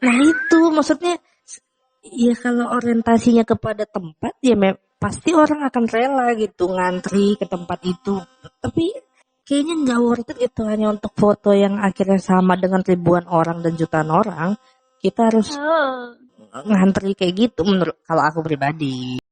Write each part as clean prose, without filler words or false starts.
Nah itu maksudnya, ya kalau orientasinya kepada tempat ya pasti orang akan rela gitu ngantri ke tempat itu. Tapi kayaknya nggak worth it gitu hanya untuk foto yang akhirnya sama dengan ribuan orang dan jutaan orang. Kita harus Oh. ngantri kayak gitu menurut kalau aku pribadi.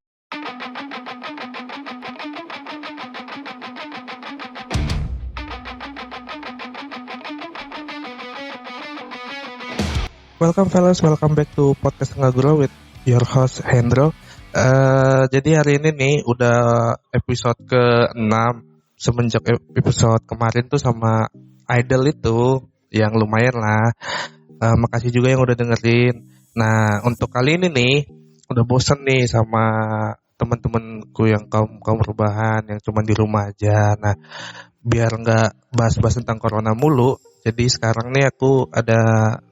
Welcome fellas, welcome back to Podcast Ngagro with your host Hendro. Jadi hari ini nih udah episode ke-6 semenjak episode kemarin tuh sama Idol itu yang lumayan lah. Makasih juga yang udah dengerin. Nah untuk kali ini nih udah bosen nih sama teman-temanku yang kaum rebahan yang cuma di rumah aja. Nah biar nggak bahas-bahas tentang corona mulu, jadi sekarang nih aku ada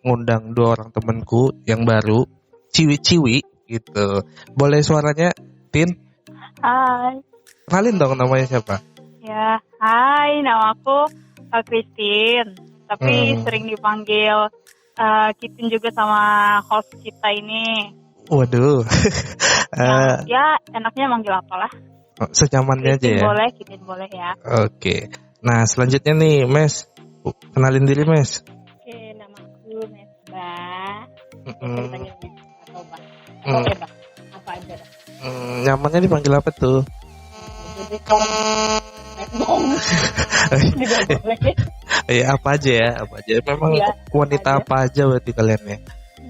ngundang 2 orang temanku yang baru, ciwi-ciwi gitu. Boleh suaranya, Tin? Hai. Kenalin dong namanya siapa? Ya, hai, nama aku Christine. Tapi sering dipanggil Kitin juga sama host kita ini. Waduh. Ya, enaknya manggil apalah. Senyamannya aja ya. Kitin boleh ya. Oke. Nah, selanjutnya nih, Mes. Kenalin diri, Mes. Oke, nama aku Mesbah. Mm-mm. Ceritanya Mes atau Bah. Oke, Bah. Apa aja dah. Nyamannya dipanggil apa tuh? Jadi kalau Mesbong juga boleh. Ya apa aja ya, apa aja. Memang Iya, wanita apa aja berarti kalian ya.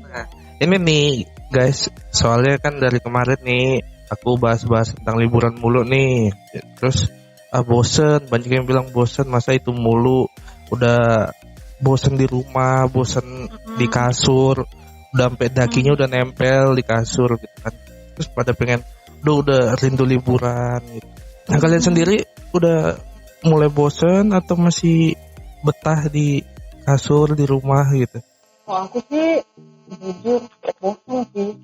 Nah, ini nih guys, soalnya kan dari kemarin nih aku bahas-bahas tentang liburan mulu nih. Terus bosen, banyak yang bilang bosen, masa itu mulu. Udah bosen di rumah, bosen di kasur, udah sampai dakinya udah nempel di kasur gitu kan. Terus pada pengen udah rindu liburan gitu. Nah kalian sendiri udah mulai bosen atau masih betah di kasur di rumah gitu? Kalau aku sih jujur bosan sih.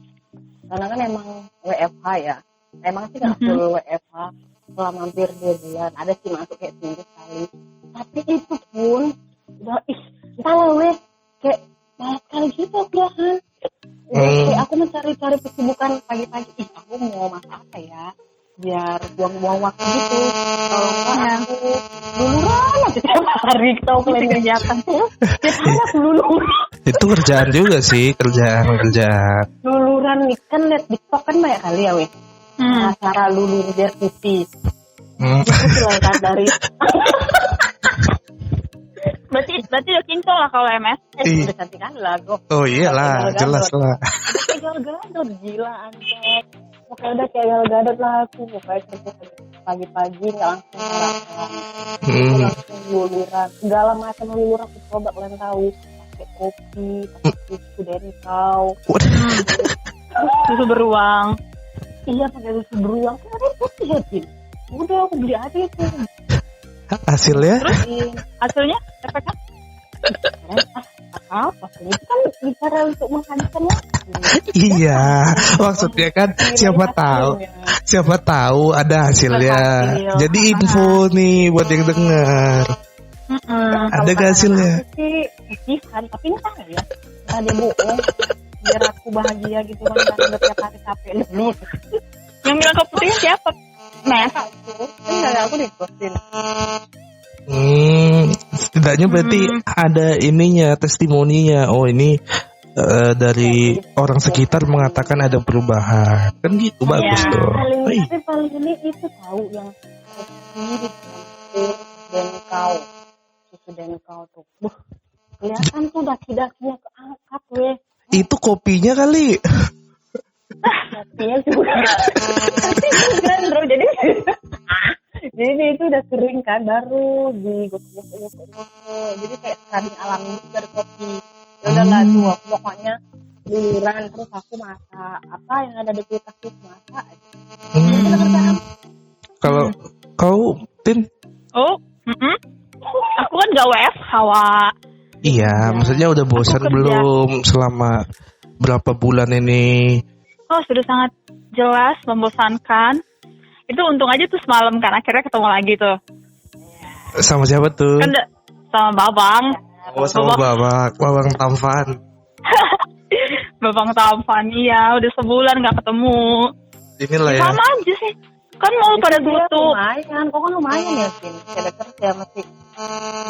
Karena kan emang WFH ya. Emang sih gak full WFH selama hampir 2 bulan. Ada sih masuk kayak seminggu sekali. Tapi itu pun udah entahlah weh, kayak malas sekali gitu udahan. Kayak aku mencari-cari kesibukan pagi-pagi. Aku mau masak apa ya biar buang-buang waktu gitu. Kalau enggak aku luluran aja tiap hari tahu kalian kegiatan tuh. Tiap hari aku luluran. Itu kerjaan juga sih, kerjaan. Luluran nih kan liat TikTok kan banyak kali ya weh. Cara lulur biar putih. Itu silahkan dari. Berarti udah kinclong lah kalau MS. Udah cantik kan lagu. Oh iyalah, jelas lah. Kayak Gal-Gadot gila antek. Pokoknya udah kayak Gal-Gadot lah aku. Pokoknya kerja pagi-pagi nggak langsung sarapan. Langsung luluran. Segala macam luluran aku coba kalian tahu. Pakai kopi, pakai susu denikau. Susu beruang. Iya pakai susu beruang. Kan ada putih ya Tin. Udah aku beli aja itu. Hasilnya? Hasilnya efeknya? Apa sih? Itu kan bicara untuk menghabiskan waktu. Iya, maksudnya kan siapa tahu ada hasilnya. Jadi info nih buat yang dengar. Ada gak hasilnya? Aku sih isihan, tapi ini kan ya. Nah dia bohong. Biar aku bahagia gitu kan. Udah tiap hari capek lulus. Yang bilang keputihnya siapa? Mes. Kan gak aku dikosin. Setidaknya berarti ada ininya, testimoninya. Oh ini dari orang sekitar mengatakan ada perubahan. Kan gitu bagus tuh. Paling ini itu tahu yang kopi dicampur denikau. Susu denikau tuh. Kelihatan tuh daki-dakinya keangkat weh. Itu kopinya kali. Kopinya juga. Bro, jadi itu udah kering kan, baru digosok-gosok. Jadi kayak kering alami dari kopi. Ya udah lah tuh, pokoknya luluran terus aku masak apa yang ada di kulkas itu masak. Kalau kau Tin? Oh, aku kan gak WFH, Wak. Iya, maksudnya udah bosan belum selama berapa bulan ini? Oh, sudah sangat jelas membosankan. Itu untung aja tuh semalam kan akhirnya ketemu lagi tuh. Sama siapa tuh? Kan sama Babang. Oh, sama Babang tampan. Babang Tampan, iya udah sebulan nggak ketemu. Inilah ya. Sama aja sih. Kan mau pada tutup. Lumayan, kok kan lumayan ya Vin. Ada kerja masih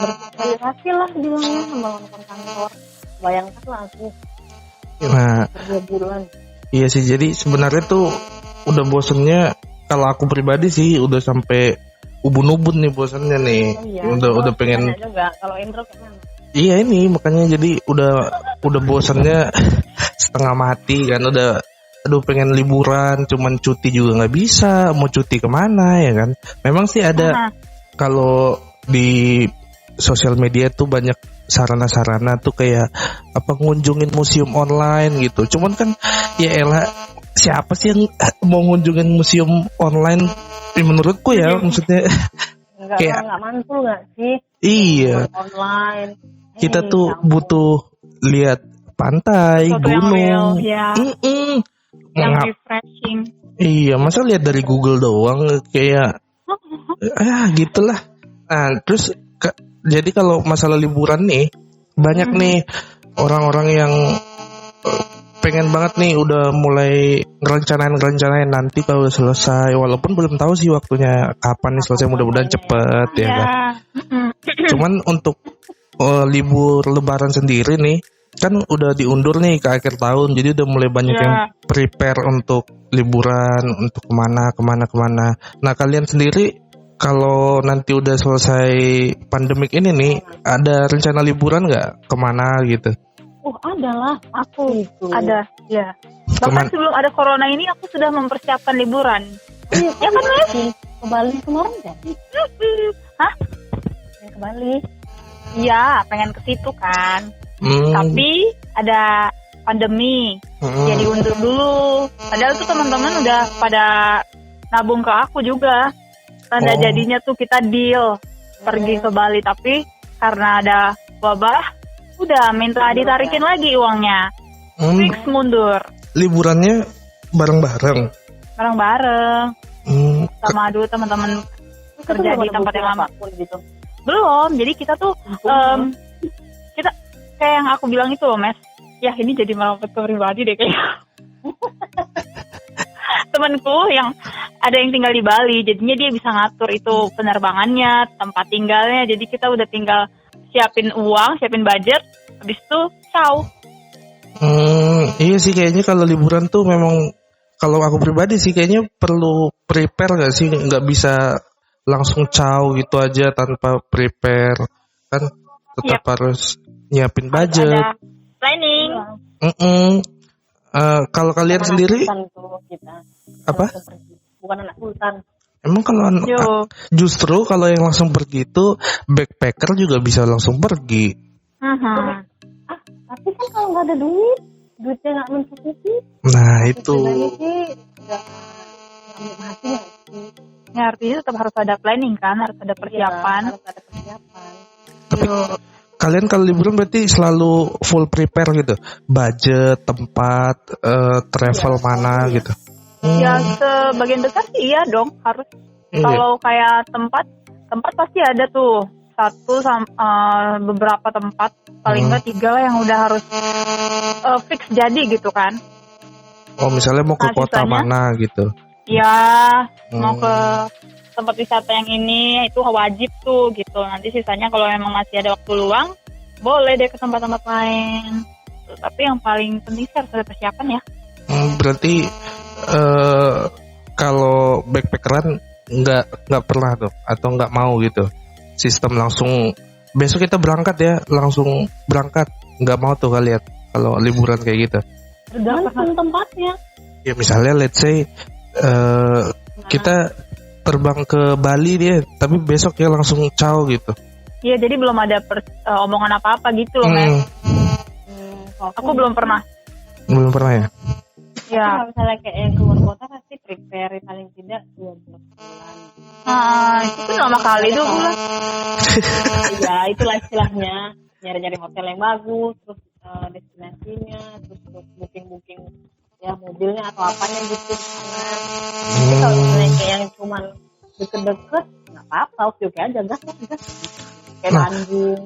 bersosialisasi lah bilangnya sama teman kantor. Bayangkan lah aku Nah, kerja bulan. iya sih. Jadi sebenarnya tuh udah bosennya. Kalau aku pribadi sih udah sampai ubun-ubun nih bosennya nih. Oh, iya. Udah pengen. Juga. Kalau Indro gimana? Iya ini makanya jadi udah bosennya setengah mati kan, udah aduh pengen liburan, cuman cuti juga nggak bisa, mau cuti kemana ya kan. Memang sih ada kalau di sosial media tuh banyak sarana-sarana tuh kayak apa ngunjungin museum online gitu. Cuman kan ya elah siapa sih yang mau ngunjungin museum online? Menurutku ya maksudnya Nggak mantul nggak sih? Iya. Online. Kita tuh butuh lihat pantai, Sesuatu yang gunung. real, ya. Yang refreshing. Iya, masa lihat dari Google doang kayak gitulah. Nah, terus jadi kalau masalah liburan nih banyak nih orang-orang yang pengen banget nih udah mulai ngerencanain nanti kalau udah selesai, walaupun belum tahu sih waktunya kapan nih selesai, mudah-mudahan cepet ya kan. Cuman untuk libur lebaran sendiri nih kan udah diundur nih ke akhir tahun, jadi udah mulai banyak yang prepare untuk liburan, untuk kemana. Nah kalian sendiri kalau nanti udah selesai pandemik ini nih, ada rencana liburan nggak kemana gitu? Ada lah, aku itu. Ada, ya. Bahkan sebelum ada corona ini aku sudah mempersiapkan liburan. Ya kan Mas? Ke Bali kemarin jadi. Hah? Ke Bali. Iya, pengen ke situ kan. Tapi ada pandemi, jadi undur dulu. Padahal tuh teman-teman udah pada nabung ke aku juga. Tanda jadinya tuh kita deal pergi ke Bali, tapi karena ada wabah, udah minta ditarikin lagi uangnya. Fix mundur. Liburannya bareng-bareng. Bareng-bareng. Sama dulu teman-teman kerja di tempat yang lama. Gitu. Belum, jadi kita tuh kita kayak yang aku bilang itu loh Mas. Ya ini jadi merawat pribadi deh kayaknya. Temanku yang ada yang tinggal di Bali, jadinya dia bisa ngatur itu penerbangannya, tempat tinggalnya. Jadi kita udah tinggal siapin uang, siapin budget, habis itu ciao. Iya sih kayaknya kalau liburan tuh memang kalau aku pribadi sih kayaknya perlu prepare gak sih, nggak bisa langsung ciao gitu aja tanpa prepare kan, tetap harus nyiapin budget. Ada planning. Kalau kalian sendiri kita. Apa? Bukan anak sultan. Emang kalau justru kalau yang langsung pergi itu backpacker juga bisa langsung pergi. Tapi kan kalau nggak ada duitnya nggak mencukupi. Nah itu. Ya artinya tetap harus ada planning kan, harus ada persiapan. Harus ada persiapan. Tapi kalian kalau liburan berarti selalu full prepare gitu, budget, tempat, travel mana gitu. Ya sebagian besar sih iya dong harus. Kalau kayak tempat pasti ada tuh beberapa tempat paling nggak 3 lah yang udah harus fix jadi gitu kan. Oh misalnya mau ke kota mana gitu. Ya mau ke tempat wisata yang ini itu wajib tuh gitu. Nanti sisanya kalau memang masih ada waktu luang boleh deh ke tempat-tempat lain. Tapi yang paling penting sih harus ada persiapan ya. Berarti kalau backpackeran nggak pernah tuh atau nggak mau gitu sistem langsung besok kita berangkat ya, langsung berangkat, nggak mau tuh kalian kalau liburan kayak gitu? Tergantung tempatnya. Ya misalnya let's say kita terbang ke Bali dia, tapi besok ya langsung ciao gitu. Iya, jadi belum ada omongan apa-apa gitu loh, Mas. Aku belum pernah. Belum pernah ya? Ya. Kalau misalnya kayak yang keluar kota pasti prepare paling tidak 2 bulan. Itu kan lama kali 2 bulan. Ya, itulah istilahnya. Nyari-nyari hotel yang bagus, terus destinasinya, terus booking ya mobilnya atau apanya gitu di sana. Jadi kalau misalnya kayak yang cuman deket-deket, nggak apa-apa, oke aja, gas. Kayak Bandung.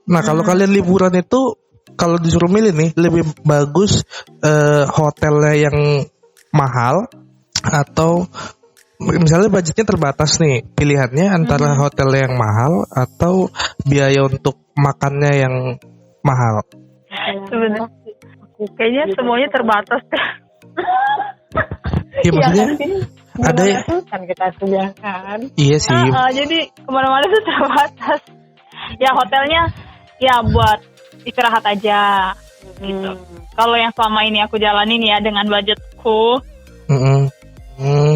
Nah kalau kalian liburan itu kalau disuruh milih nih, lebih bagus hotelnya yang mahal atau misalnya budgetnya terbatas nih, pilihannya antara hotel yang mahal atau biaya untuk makannya yang mahal. Sebenarnya kayaknya semuanya terbatas. Ya maksudnya ada ya. Kan kita sediakan. Iya sih. Jadi kemana-mana tuh terbatas. Ya hotelnya ya buat istirahat aja gitu. Kalau yang selama ini aku jalanin ya dengan budgetku,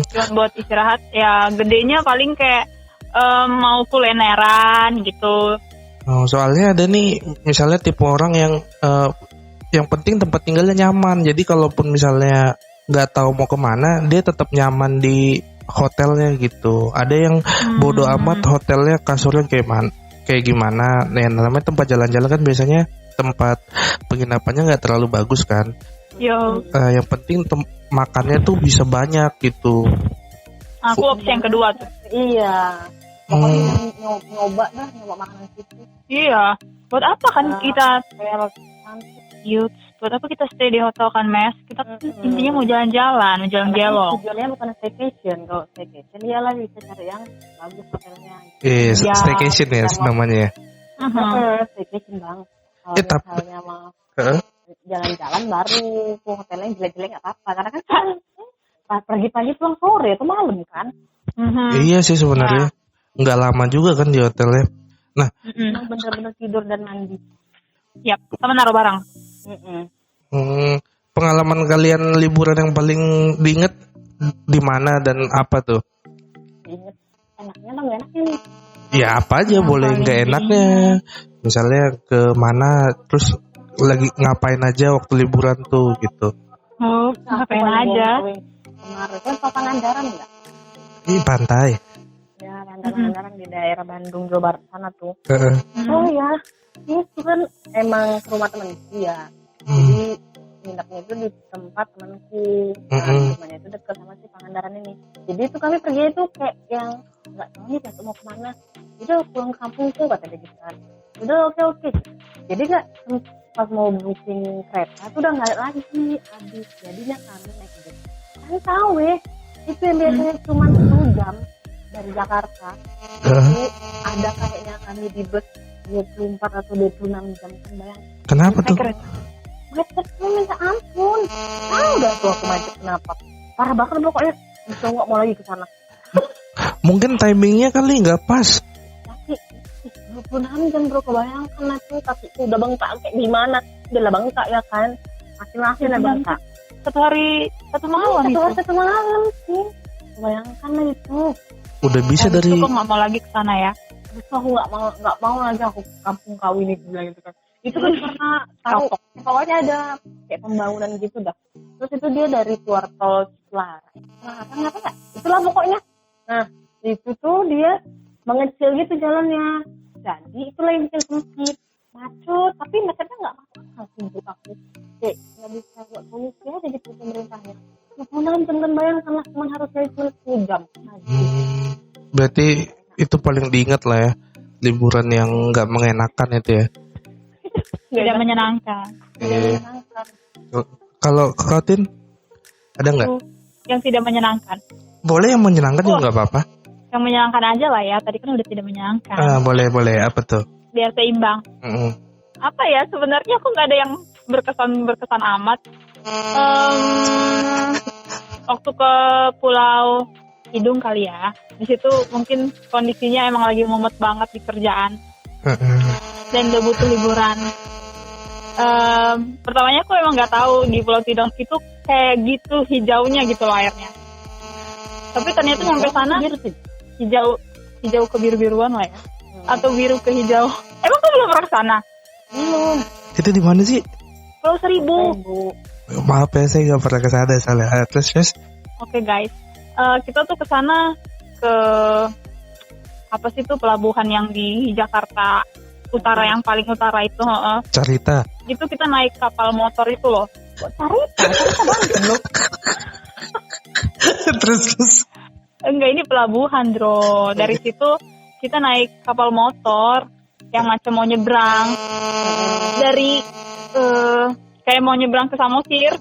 cuma buat istirahat ya gedenya paling kayak mau kulineran gitu. Oh, soalnya ada nih misalnya tipe orang yang penting tempat tinggalnya nyaman. Jadi kalaupun misalnya nggak tahu mau kemana, dia tetap nyaman di hotelnya gitu. Ada yang bodo amat hotelnya kasurnya kayak gimana. Nah, namanya tempat jalan-jalan kan biasanya tempat penginapannya nggak terlalu bagus kan. Yo. Yang penting makannya tuh bisa banyak gitu. Aku opsi yang kedua tuh. Iya. Pokoknya nyoba makanan situ. Iya. Buat apa kan kita buat apa kita stay di hotel kan, Mes? Kita intinya mau jalan-jalan, mau jalan-jalan. Tujuannya bukan staycation. Kalau staycation iyalah bisa cari yang bagus hotelnya. Staycation ya namanya. Staycation bang. Kalau misalnya mau jalan-jalan baru ke hotelnya yang jelek-jelek nggak apa-apa. Karena kan pagi-pagi pulang sore atau malam kan. Iya sih sebenarnya. Nggak lama juga kan di hotelnya. Nah, bener-bener tidur dan mandi. Yap, sama naruh barang. Pengalaman kalian liburan yang paling diinget di mana dan apa tuh? Diinget enaknya atau nggak enaknya nih? Ya apa aja boleh nggak enaknya. Misalnya ke mana, terus lagi ngapain aja waktu liburan tuh gitu. Oh, ngapain aja? Kemarin kan Pangandaran nggak? Di pantai. Ya, Pangandaran di daerah Bandung, Jawa Barat sana tuh. Oh ya, itu kan emang rumah temanku ya. Jadi nginepnya itu di tempat temanku. Rumahnya itu dekat sama si Pangandaran ini. Jadi itu kami pergi itu kayak yang nggak tahu nih mau kemana. Udah pulang kampungku kata dia gitu kan. Udah oke. Jadi nggak pas mau booking kereta tuh udah nggak lagi habis. Jadinya kami naik bus. Kan tahu itu yang biasanya cuma 1 jam dari Jakarta. Itu ada kayaknya kami di bus 24 atau 26 jam kan bayang. Kenapa tuh? Macetnya minta ampun. Tahu gak tuh aku macet kenapa? Parah banget pokoknya. Bisa nggak mau lagi ke sana. Mungkin timingnya kali nggak pas. Tapi 26 jam bro, kebayangkan aku tapi udah bengkak kayak gimana? Udah lah bengkak ya kan? Masing-masing lah bengkak. 1 hari 1 malam itu. 1 malam sih. Kebayangkan lah itu. Udah bisa dari. Aku nggak mau lagi ke sana ya. Terus aku nggak mau lagi aku kampung kau ini bilang gitu kan. Itu kan karena tahu pokoknya ada kayak pembangunan gitu dah. Terus itu dia dari keluar tol Selatan apa nggak? Itulah pokoknya. Nah itu tuh dia mengecil gitu jalannya. Jadi itulah yang bikin sempit, macet. Tapi macetnya nggak masalah sih untuk aku. Nggak bisa buat solusi aja di pemerintahnya. Kemudian teman bayangkanlah cuma harus dari 10 jam. Berarti itu paling diingat lah ya, liburan yang nggak mengenakan itu ya. Tidak menyenangkan. Kalau Katin ada nggak? Yang tidak menyenangkan. Boleh yang menyenangkan juga nggak apa-apa. Yang menyenangkan aja lah ya. Tadi kan udah tidak menyenangkan. Boleh. Apa tuh? Biar seimbang. Apa ya? Sebenarnya aku nggak ada yang berkesan amat. Waktu ke Pulau Tidung kali ya. Di situ mungkin kondisinya emang lagi mumet banget di kerjaan. Dan udah butuh liburan. Pertamanya aku emang nggak tahu di Pulau Tidung itu kayak gitu hijaunya gitu loh airnya. Tapi ternyata nyampe sana hijau ke biru-biruan lah ya. Atau biru ke hijau. Emang kamu belum pernah ke sana? Belum. Itu di mana sih? Pulau Seribu. Maaf ya, saya nggak pernah ke sana salah. Terus. Oke guys, kita tuh ke sana ke apa sih tuh pelabuhan yang di Jakarta Utara yang paling utara itu. Carita. Itu kita naik kapal motor itu loh. Carita banget loh. Terus. Enggak, ini pelabuhan, Bro. Dari situ kita naik kapal motor yang macam mau nyebrang dari kayak mau nyebrang ke Samosir.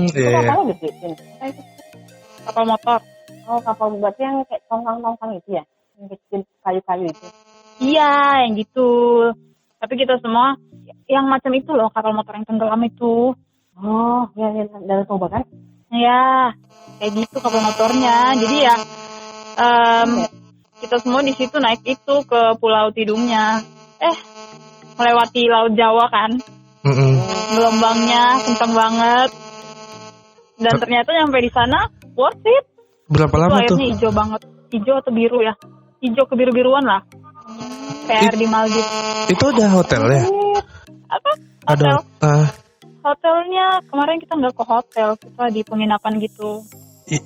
Itu kapalnya gede. Kapal motor. Oh, kapal berarti yang kayak tongkang-tongkang itu ya? Yang kecil kayu-kayu itu. Iya, yang gitu. Tapi kita semua yang macam itu loh, kapal motor yang tenggelam itu. Oh, ya dari Toba kan? Ya, kayak gitu kapal motornya. Jadi ya kita semua di situ naik itu ke Pulau Tidungnya. Melewati Laut Jawa kan. Gelombangnya kencang banget. Dan ternyata nyampe di sana worth it. Berapa itu lama tuh? Airnya hijau banget. Hijau atau biru ya? Hijau kebiru-biruan lah. Kayak air di Maldives. Itu ada hotelnya? Apa? Ada. Hotelnya kemarin kita nggak ke hotel, kita di penginapan gitu.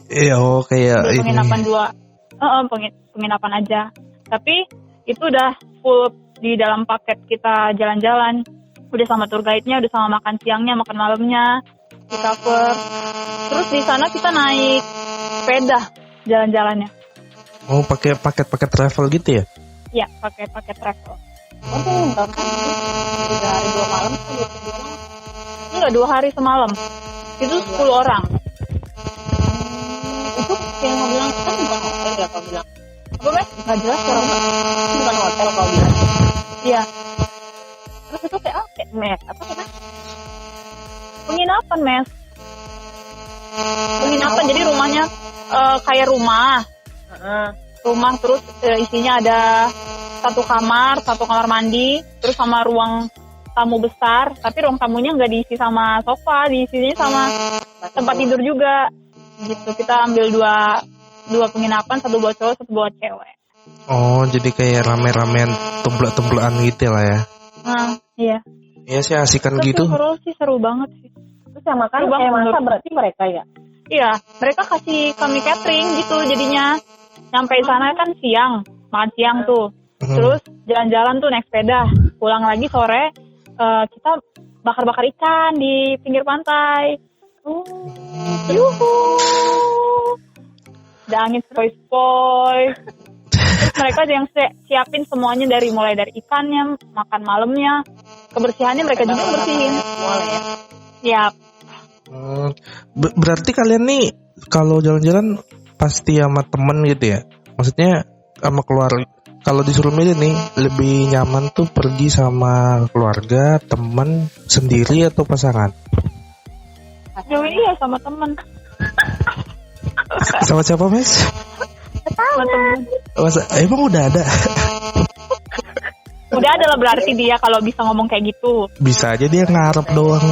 Iya, kayak di ini. Penginapan 2. Penginapan aja. Tapi itu udah full di dalam paket kita jalan-jalan. Udah sama tour guide-nya, udah sama makan siangnya, makan malamnya, di cover. Terus di sana kita naik sepeda jalan-jalannya. Oh, pakai paket travel gitu ya? Iya, pakai paket travel. Oh, itu berapa? 3 hari 2 malam atau 2 malam? Enggak, 2 hari semalam. Itu 10 orang. Itu yang mau bilang kan bukan hotel ya kau bilang. Apa, Mas? Nggak jelas orang bukan hotel kau bilang. Iya. Terus itu kayak apa? Kayak mes apa kan? Penginapan, Mes. Penginapan, jadi rumahnya kayak rumah. Rumah terus isinya ada satu kamar mandi, terus sama ruang tamu besar, tapi ruang tamunya nggak diisi sama sofa, diisinya sama tempat tidur juga. Gitu, kita ambil dua penginapan, satu buat cowok, satu buat cewek. Oh, jadi kayak rame-ramean temblak-temblakan gitu lah ya? Nah, iya. Iya sih, asikan Tapi gitu. seru banget sih. Terus yang makan kayak masak berarti mereka ya? Iya, mereka kasih kami catering gitu jadinya. Nyampe sana kan siang, makan siang tuh. Terus jalan-jalan tuh naik sepeda. Pulang lagi sore, kita bakar-bakar ikan di pinggir pantai. Yuhu. Ada angin sepoi-sepoi. Terus mereka ada yang siapin semuanya mulai dari ikannya, makan malamnya, kebersihannya mereka juga bersihin. Boleh ya? Siap. Berarti kalian nih kalau jalan-jalan pasti sama temen gitu ya? Maksudnya sama keluarga. Kalau disuruh milih nih, lebih nyaman tuh pergi sama keluarga, temen, sendiri atau pasangan? Jauh ini ya sama temen. Sama siapa, Mas? Sama temen. Emang udah ada? Udah ada lah berarti dia kalau bisa ngomong kayak gitu. Bisa aja dia ngarep doang.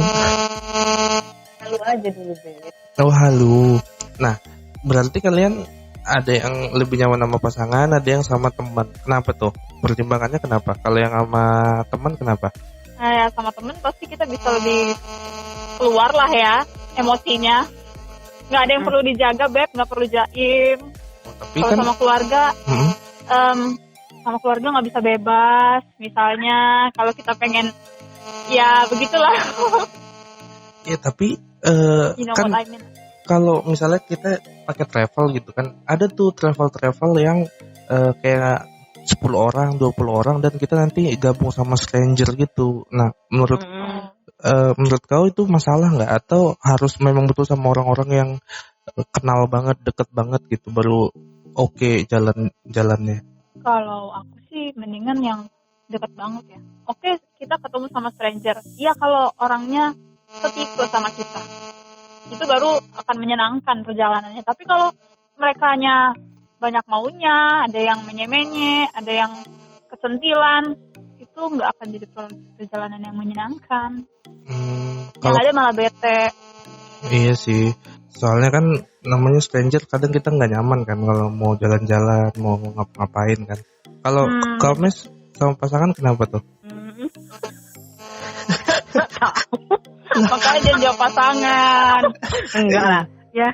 Halu aja dulu, Beb. Oh, halu. Nah, berarti kalian ada yang lebih nyaman sama pasangan, ada yang sama teman. Kenapa tuh? Pertimbangannya kenapa? Kalau yang sama teman kenapa? Nah, ya sama temen pasti kita bisa lebih keluar lah ya emosinya. Nggak ada yang perlu dijaga, Beb, nggak perlu jaim. Tapi Kalau kan sama keluarga, sama keluarga nggak bisa bebas. Misalnya kalau kita pengen, ya begitulah. ya tapi You know kan what I mean. kalau misalnya kita pakai travel gitu kan, ada tuh travel yang kayak 10 orang, 20 orang dan kita nanti gabung sama stranger gitu. Nah, menurut kau itu masalah nggak? Atau harus memang betul sama orang-orang yang kenal banget, deket banget gitu baru oke jalannya? Kalau aku sih mendingan yang deket banget ya. Oke, kita ketemu sama stranger. Iya kalau orangnya setipe sama kita, itu baru akan menyenangkan perjalanannya. Tapi kalau merekanya banyak maunya, ada yang menye-menye, ada yang kesentilan, itu nggak akan jadi perjalanan yang menyenangkan. Yang ada malah bete. Iya sih, soalnya kan namanya stranger kadang kita nggak nyaman kan kalau mau jalan-jalan, mau ngapa-ngapain kan. Kalau kau Mes sama pasangan kenapa tuh? Makanya dia jawab pasangan. Enggak lah. Ya,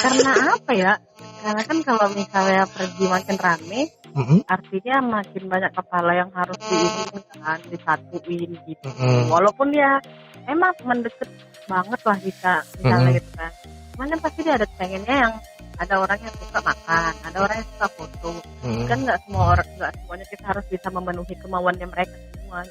karena apa ya? Karena kan kalau misalnya pergi makin rame, artinya makin banyak kepala yang harus diinginkan, disatuin gitu. Walaupun dia emang mendekat banget lah kita misalnya gitu kan. Cuman kan pasti dia ada pengennya yang ada orang yang suka makan, ada orang yang suka foto. Kan nggak semuanya kita harus bisa memenuhi kemauannya mereka semua.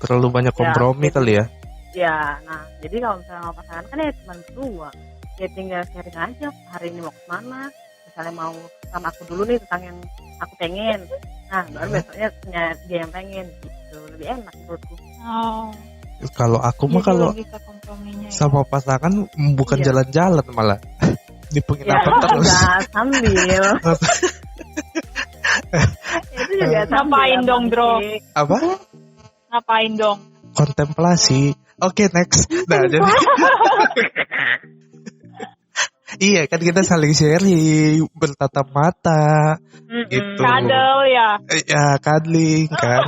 Terlalu banyak kompromi kali ya. Ya, nah jadi kalau misalnya mau pasangan kan ya cuma berdua, ya tinggal sharing aja hari ini mau kemana, misalnya mau sama aku dulu nih tentang yang aku pengen, nah baru besoknya dia yang pengen gitu, lebih enak menurutku. Kalau aku mah kalau sama pasangan bukan jalan-jalan malah di penginapan terus. Ya sambil. Itu juga ngapain dong, Bro? Apa? Ngapain dong? Kontemplasi. Oke, next. Nah, jadi iya kan kita saling sharing, bertatap mata, gitu. Kadel ya. Ya, cuddling kan.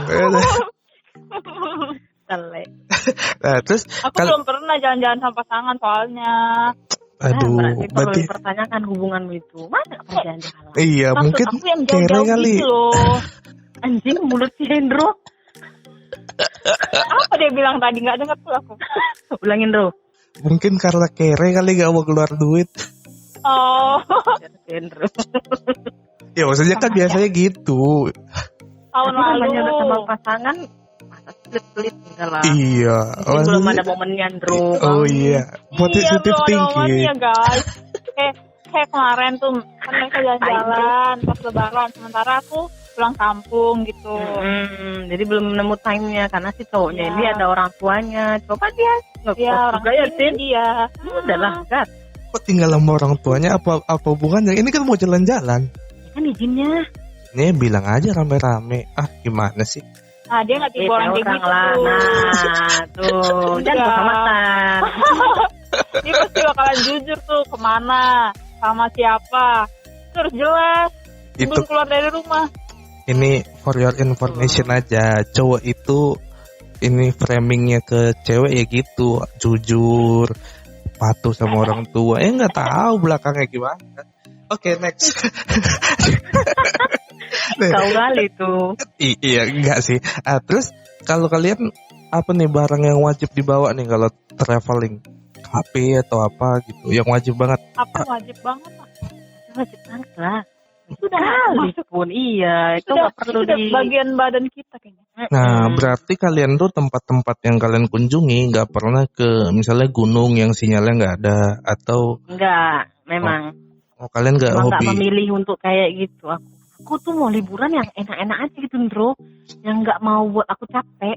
Nah, terus aku belum pernah jalan-jalan sama pasangan soalnya. Aduh, berarti dipertanyakan hubunganmu itu. Mana pernah jalan-jalan? Iya, maksud mungkin aku yang kere jauh-jauh kali. gitu loh. Anjing mulut si Hendro. Apa dia bilang tadi? Nggak dengar tuh aku. Ulangin, Ro. Mungkin karena kere kali gak mau keluar duit. Oh. Hendro. Ya maksudnya kan biasanya gitu. Tahun lalu sama pasangan masa pelit-pelit enggak lah. Iya. Belum ada momennya, Bro. Oh iya. Positive thinking. Iya guys. Kayak kemarin tuh kan mereka jalan-jalan pas lebaran, sementara aku pulang kampung gitu. Jadi belum nemu time-nya karena si cowoknya ini ada orang tuanya. Coba dia orang juga dia. Udahlah, Gat. Kok tinggal sama orang tuanya apa hubungannya? Ini kan mau jalan-jalan. Kan izinnya. Nih bilang aja rame-rame. Ah, gimana sih? Nah, dia nggak tipe orang kayak gitu lah. tuh. Nah, tuh. Jangan kesamatan. Dia pasti bakalan jujur tuh kemana, sama siapa. Terus jelas. Sebelum keluar dari rumah. Ini for your information aja. Cowok itu ini framingnya ke cewek ya gitu, jujur, patuh sama orang tua. Nggak tahu belakangnya gimana. Oke, next. Kau kali tuh. Iya, enggak sih. Terus kalau kalian apa nih barang yang wajib dibawa nih kalau traveling? HP atau apa gitu yang wajib banget? Apa wajib banget lah? Wajib banget lah. Sudah masuk pun iya, itu nggak perlu di bagian badan kita kayaknya. Nah, berarti kalian tuh tempat-tempat yang kalian kunjungi nggak pernah ke misalnya gunung yang sinyalnya nggak ada atau enggak, memang. Oh, kalian nggak hobi? Nggak memilih untuk kayak gitu. Aku tuh mau liburan yang enak-enak aja gitu, Bro. Yang nggak mau buat aku capek.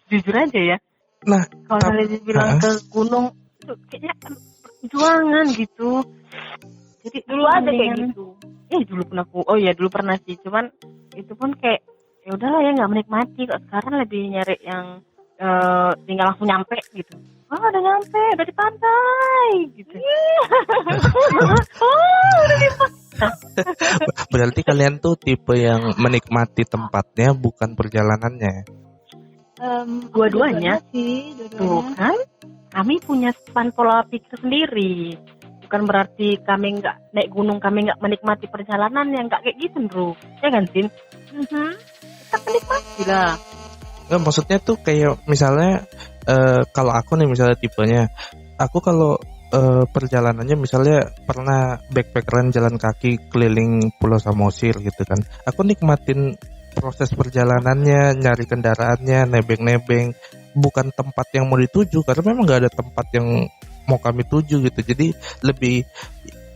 Jujur aja ya. Nah, kalau kalian bilang ke gunung, tuh kayaknya perjuangan gitu. Jadi dulu ada kayak gitu. Dulu pun aku. Oh iya, dulu pernah sih. Cuman itu pun kayak ya udahlah ya nggak menikmati. Kok sekarang lebih nyari yang tinggal langsung nyampe gitu. Oh, udah nyampe, udah di pantai gitu. Udah di pantai. Berarti kalian tuh tipe yang menikmati tempatnya bukan perjalanannya. Dua-duanya sih. Tuh kan, kami punya span pola pikir sendiri. Bukan berarti kami nggak naik gunung, kami nggak menikmati perjalanan yang nggak kayak gitu, Bro. Ya kan, Sin? Kita menikmati lah. Nggak, maksudnya tuh kayak misalnya kalau aku nih misalnya tipenya, aku kalau perjalanannya misalnya pernah backpackeran jalan kaki keliling Pulau Samosir gitu kan. Aku nikmatin proses perjalanannya, nyari kendaraannya, nebeng-nebeng, bukan tempat yang mau dituju karena memang nggak ada tempat yang mau kami tuju gitu. Jadi lebih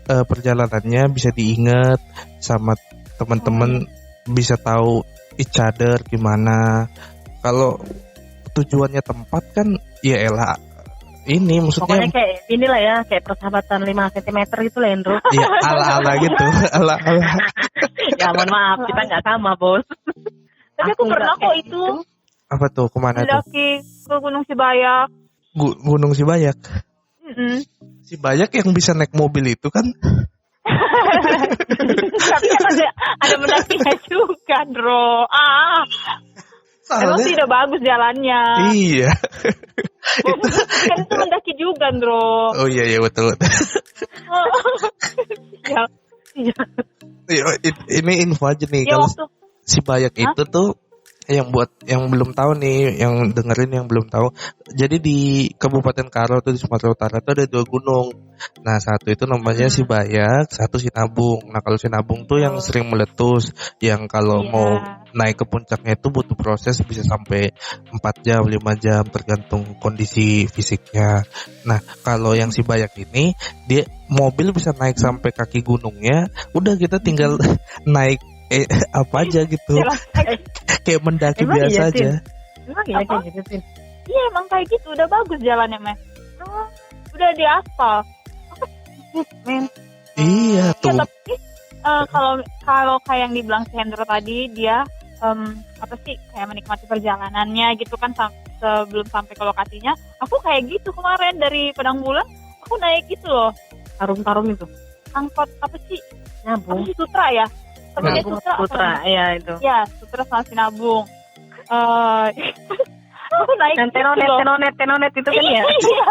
perjalanannya bisa diingat sama teman-teman, bisa tahu each other gimana. Kalau tujuannya tempat kan ya elah ini maksudnya pokoknya kayak inilah ya, kayak persahabatan 5 cm gitu lah, Endro. Iya, ala-ala gitu, ala-ala. Ya mohon maaf, kita nggak sama, Bos. Tapi aku pernah kok itu. Apa tuh, kemana tuh? Mendaki ke Gunung Sibayak. Gunung Sibayak? Sibayak yang bisa naik mobil itu kan? Tapi kan ada mendakinya juga, Bro. Emang sih udah bagus jalannya. Iya. Kan itu mendaki juga, Bro. Oh iya betul. Iya. Ini info aja nih, Ya, kalau waktu Sibayak itu tuh yang belum tahu nih, yang dengerin yang belum tahu. Jadi di Kabupaten Karo tuh di Sumatera Utara tuh ada 2 gunung. Nah, satu itu namanya Sibayak, satu Sinabung. Nah, kalau Sinabung tuh yang sering meletus, yang kalau mau naik ke puncaknya itu butuh proses bisa sampai 4 jam, 5 jam tergantung kondisi fisiknya. Nah, kalau yang Sibayak ini dia mobil bisa naik sampai kaki gunungnya, udah kita tinggal naik apa aja gitu. Kayak mendaki Emang biasa iya, aja. Emang iya kayak gitu Tin? Iya emang kayak gitu, udah bagus jalannya Mas. Udah di aspal. Men, Iya Ya, tuh. tapi kalau kayak yang dibilang si Hendro tadi, dia apa sih kayak menikmati perjalanannya gitu kan sebelum sampai ke lokasinya. Aku kayak gitu kemarin dari Padang Bulan, aku naik gitu loh, tarum-tarum itu. angkot apa sih? Apa Nyambung. sih Sutra ya? Temennya Sutra. Putra, ya itu. Ya, Sutra sama Sinabung. Aku naik Dan gitu loh. tenonet itu kan ya. Iya.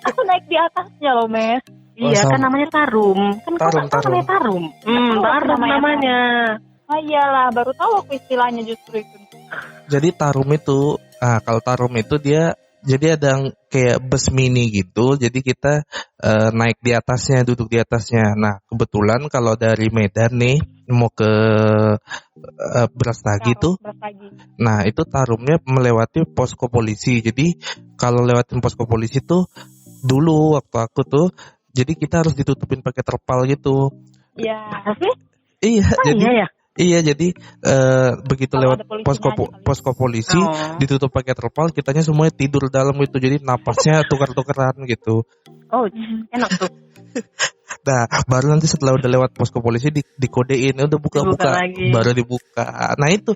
Aku naik di atasnya loh, Mes. Iya sama. kan namanya tarum. Kan Tarum. namanya tarum. Tarum namanya. Ah iyalah, baru tahu aku istilahnya justru itu. Jadi tarum itu, kalau tarum itu dia jadi ada kayak bus mini gitu. Jadi kita naik di atasnya, duduk di atasnya. Nah, kebetulan kalau dari Medan nih mau ke Brastagi tuh, Brastagi. nah itu tarumnya melewati posko polisi. Jadi kalau lewatin posko polisi tuh dulu waktu aku tuh, jadi kita harus ditutupin pakai terpal gitu. Iya. Iya, jadi Iya ya. iya jadi begitu Kalau lewat ada polisinya aja kali. posko polisi ditutup pakai terpal, kitanya semuanya tidur dalam gitu. Jadi napasnya tukar-tukaran gitu. Oh, enak tuh. Nah, baru nanti setelah udah lewat posko polisi dikodein, udah buka-buka, lagi. baru dibuka. Nah, itu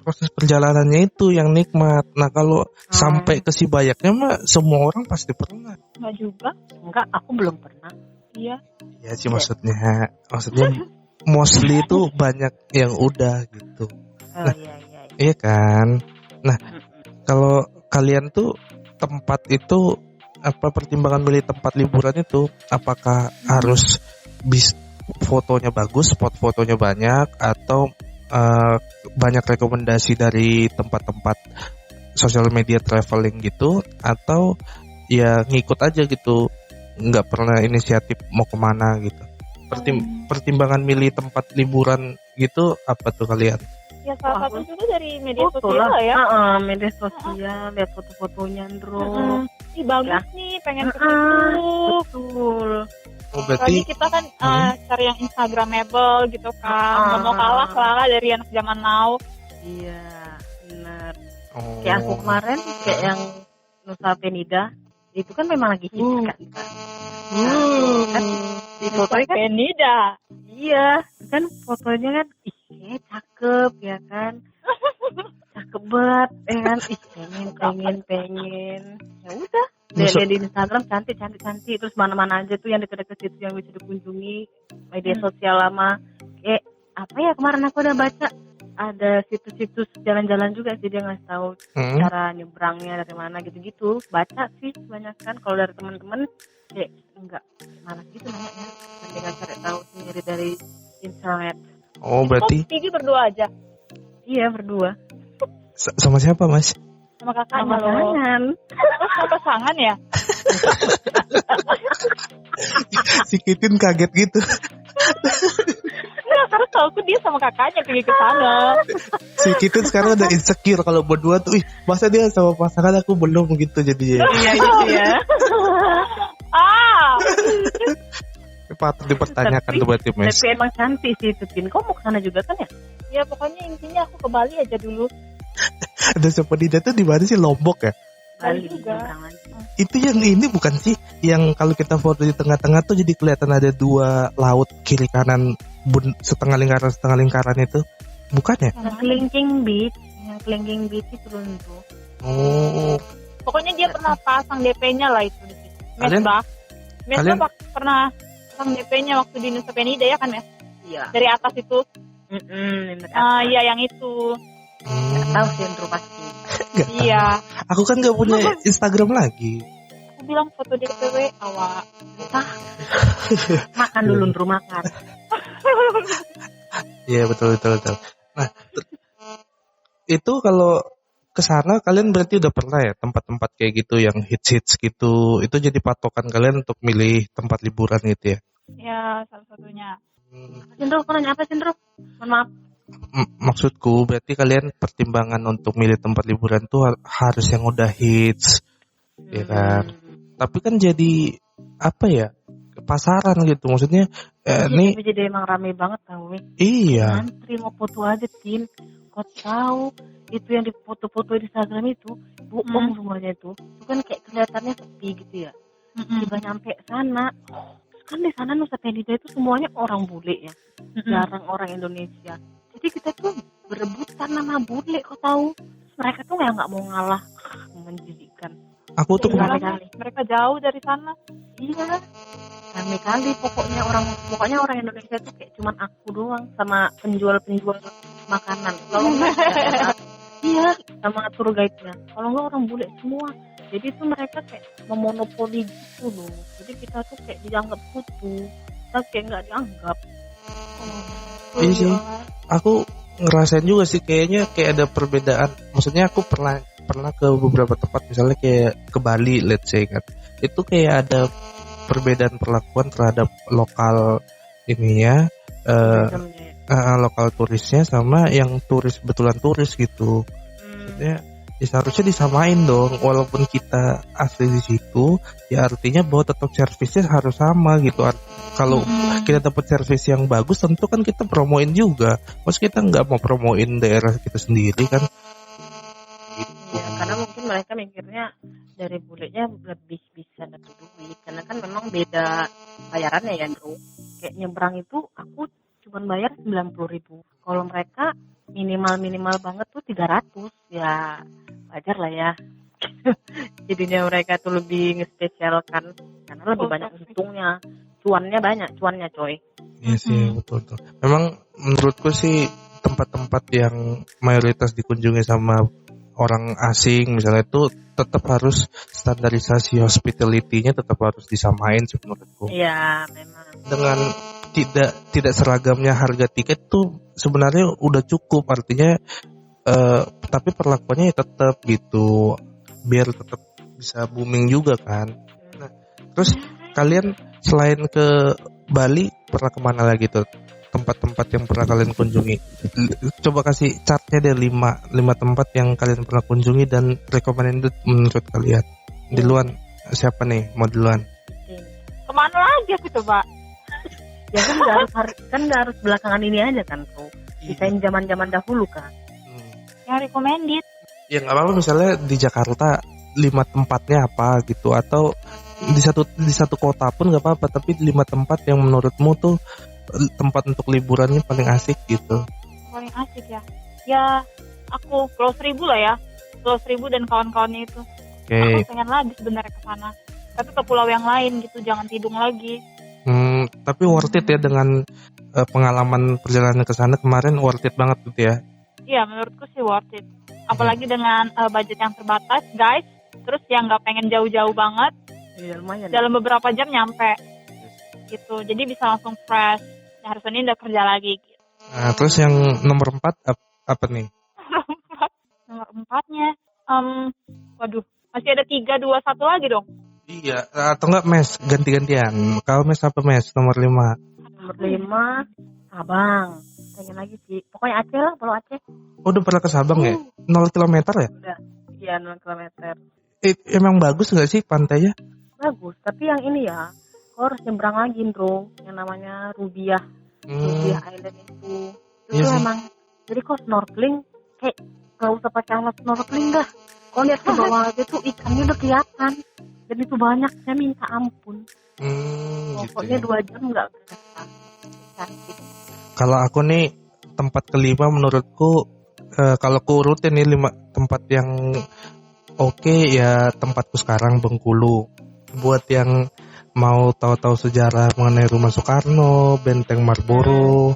proses perjalanannya itu yang nikmat. Nah, kalau sampai ke Sibayaknya mah semua orang pasti pernah. Enggak juga. Enggak, aku belum pernah. Iya. Ya sih maksudnya mostly itu banyak yang udah gitu. Oh Nah, iya. iya kan. Nah, kalau kalian tuh tempat itu apa pertimbangan milih tempat liburan itu apakah harus fotonya bagus, spot fotonya banyak, atau banyak rekomendasi dari tempat-tempat sosial media traveling gitu, atau ya ngikut aja gitu, nggak pernah inisiatif mau kemana gitu. Pertimbangan milih tempat liburan gitu apa tuh kalian? Ya salah satu juga dari media Foto sosial lah ya. Media sosial, lihat foto-fotonya Andro. Ih bagus nih, pengen ke situ. Betul. Oh, berarti Lagi kita kan cari yang instagramable gitu kan. Nggak mau kalah dari anak zaman now. Iya, benar. oh, Kayak aku kemarin kayak yang Nusa Penida itu kan memang lagi hits kan. Kan di fotonya kan Penida. iya, kan fotonya kan cakep ya kan. Cakep banget ya kan. Pengen. Ya udah. Lihat di Instagram cantik terus mana-mana aja tuh yang deket-deket situ yang bisa dikunjungi, media sosial lama. Apa ya kemarin aku udah baca ada situs-situs jalan-jalan juga sih, dia ngasih tahu cara nyebrangnya dari mana gitu-gitu. Baca sih banyak kan, kalau dari teman-teman enggak malas gitu namanya, mendingan cari tahu sendiri dari internet. Oh, berarti Pergi berdua aja. Iya, berdua. sama siapa, Mas? Sama kakaknya Sama loh. pasangan. Sama pasangan ya? Si Kitin kaget gitu. Nah, karena tahu dia sama kakaknya pergi ke sana. Si Kitin sekarang udah insecure kalau berdua tuh, masa dia sama pasangan aku belum gitu jadinya. Iya gitu ya. Patut dipertanyakan tuh berarti, Mas. Tapi emang cantik sih itu, Pin. Kau mau ke sana juga kan ya? Ya pokoknya intinya aku ke Bali aja dulu. Nusa Penida tuh di mana sih, Lombok ya? Bali juga. Itu yang ini bukan sih, yang kalau kita foto di tengah-tengah tuh jadi kelihatan ada 2 laut kiri kanan setengah lingkaran itu, bukan ya? Yang Kelingking Beach itu tuh. Oh, Pokoknya dia pernah pasang DP-nya lah itu di situ. Kalian- Mes pernah pasang DP-nya waktu di Nusa Penida ya kan, Mes? Iya. Dari atas itu. Iya yang itu. Nggak tahu sih Andrew pasti. nggak tahu. Iya. Aku kan nggak punya Instagram lagi. Aku bilang foto DPW awak. Makan dulu Andrew, makan. Iya betul. Nah, itu kalau ke sana kalian berarti udah pernah ya tempat-tempat kayak gitu yang hits gitu. Itu jadi patokan kalian untuk milih tempat liburan gitu ya? Ya, salah satunya. Cindro, kau nanya apa Cindro? Mohon maaf. Maksudku berarti kalian pertimbangan untuk milih tempat liburan tuh harus yang udah hits, ya kan? Tapi kan jadi apa ya? Pasaran gitu, maksudnya nih. Jadi emang rame banget tau. Iya. Antri mau foto aja Tin. Kau tahu itu yang di foto-foto di Instagram itu bohong semuanya itu. Itu kan kayak kelihatannya sepi gitu ya. Tiba nyampe sana, kan di sana Nusa Penida itu semuanya orang bule ya. Jarang orang Indonesia. Jadi kita tuh berebutan nama bule, kau tahu. Mereka tuh nggak mau ngalah, menjijikkan. Aku tuh mereka jauh dari sana. Iya. Rame kali pokoknya orang Indonesia tuh kayak cuman aku doang sama penjual makanan. Kalau enggak iya sama tour guide-nya. Kalau enggak orang bule semua. Jadi tuh mereka kayak memonopoli gitu loh. Jadi kita tuh kayak dianggap kutu. Kita kayak nggak dianggap. Iya sih. Aku ngerasain juga sih kayaknya kayak ada perbedaan. Maksudnya aku pernah ke beberapa tempat, misalnya kayak ke Bali, let's say kan. Itu kayak ada perbedaan perlakuan terhadap lokal ininya, lokal turisnya sama yang betulan turis gitu. Maksudnya ya seharusnya disamain dong, walaupun kita asli di situ, ya artinya bahwa tetap servisnya harus sama gitu. Kalau kita dapat servis yang bagus, tentu kan kita promoin juga. Maksudnya kita nggak mau promoin daerah kita sendiri kan? Gitu. Ya, karena mungkin mereka mikirnya dari bulenya lebih bisa dapat duit, karena kan memang beda bayarannya ya bro. Kayak nyebrang itu aku cuma bayar 90.000. Kalau mereka minimal banget tuh 300, ya wajar lah ya. Jadinya mereka tuh lebih nge-spesialkan karena lebih banyak untungnya, cuannya coy. Iya sih, betul. Memang menurutku sih tempat-tempat yang mayoritas dikunjungi sama orang asing misalnya itu tetap harus standarisasi hospitality-nya tetap harus disamain sih menurutku. Iya, memang. Dengan tidak seragamnya harga tiket tuh sebenarnya udah cukup, artinya tapi perlakuannya ya tetap gitu biar tetap bisa booming juga kan. Nah, terus kalian selain ke Bali pernah kemana lagi tuh? Tempat-tempat yang pernah kalian kunjungi. Coba kasih chartnya deh 5 tempat yang kalian pernah kunjungi dan recommended menurut kalian. Duluan siapa nih? Mau duluan? Kemana lagi aku coba? Ya kan nggak harus belakangan ini aja kan bro. Bisain zaman dahulu kan. Yang recommended. Ya nggak apa-apa, misalnya di Jakarta 5 tempatnya apa gitu, atau di satu kota pun nggak apa-apa, tapi 5 tempat yang menurutmu tuh tempat untuk liburannya paling asik gitu. Paling asik ya. Ya aku Pulau Seribu lah ya. Pulau Seribu dan kawan-kawannya itu. Okay. Aku pengen lagi sebenarnya ke sana. Tapi ke pulau yang lain gitu, jangan Tidung lagi. Tapi worth it ya dengan pengalaman perjalanan ke sana kemarin, worth it banget gitu ya. Iya, menurutku sih worth it. Apalagi dengan budget yang terbatas, guys. Terus yang nggak pengen jauh-jauh banget. Iya, lumayan. Dalam beberapa jam nyampe. Gitu. Jadi bisa langsung fresh. Hari Senin udah kerja lagi. Gitu. Nah, terus yang nomor 4 apa nih? Nomor 4-nya, waduh, masih ada 3, 2, 1 lagi dong. Iya, atau enggak mes, ganti-gantian. Kalau mes apa mes? Nomor 5. Nomor 5, Sabang. Pengen lagi sih. Pokoknya Aceh lah, Pulau Aceh. Oh, udah pernah ke Sabang ya? 0 km ya? Udah. Iya, 0 km. Emang bagus nggak sih pantainya? Bagus, tapi yang ini ya, kau harus nyebrang lagi bro, yang namanya Rubiah. Rubiah Island itu Yes, memang. Jadi kau snorkeling, kayak gak usah pakai alat snorkeling dah. Kau lihat ke bawah aja tuh ikannya udah kelihatan. Dan itu banyak, saya minta ampun. Pokoknya gitu 2 jam nggak berasa. Cantik. Kalau aku nih tempat kelima menurutku, kalau aku rutin nih 5 tempat yang oke ya tempatku sekarang Bengkulu. Buat yang mau tahu-tahu sejarah mengenai Rumah Soekarno, Benteng Marlboro,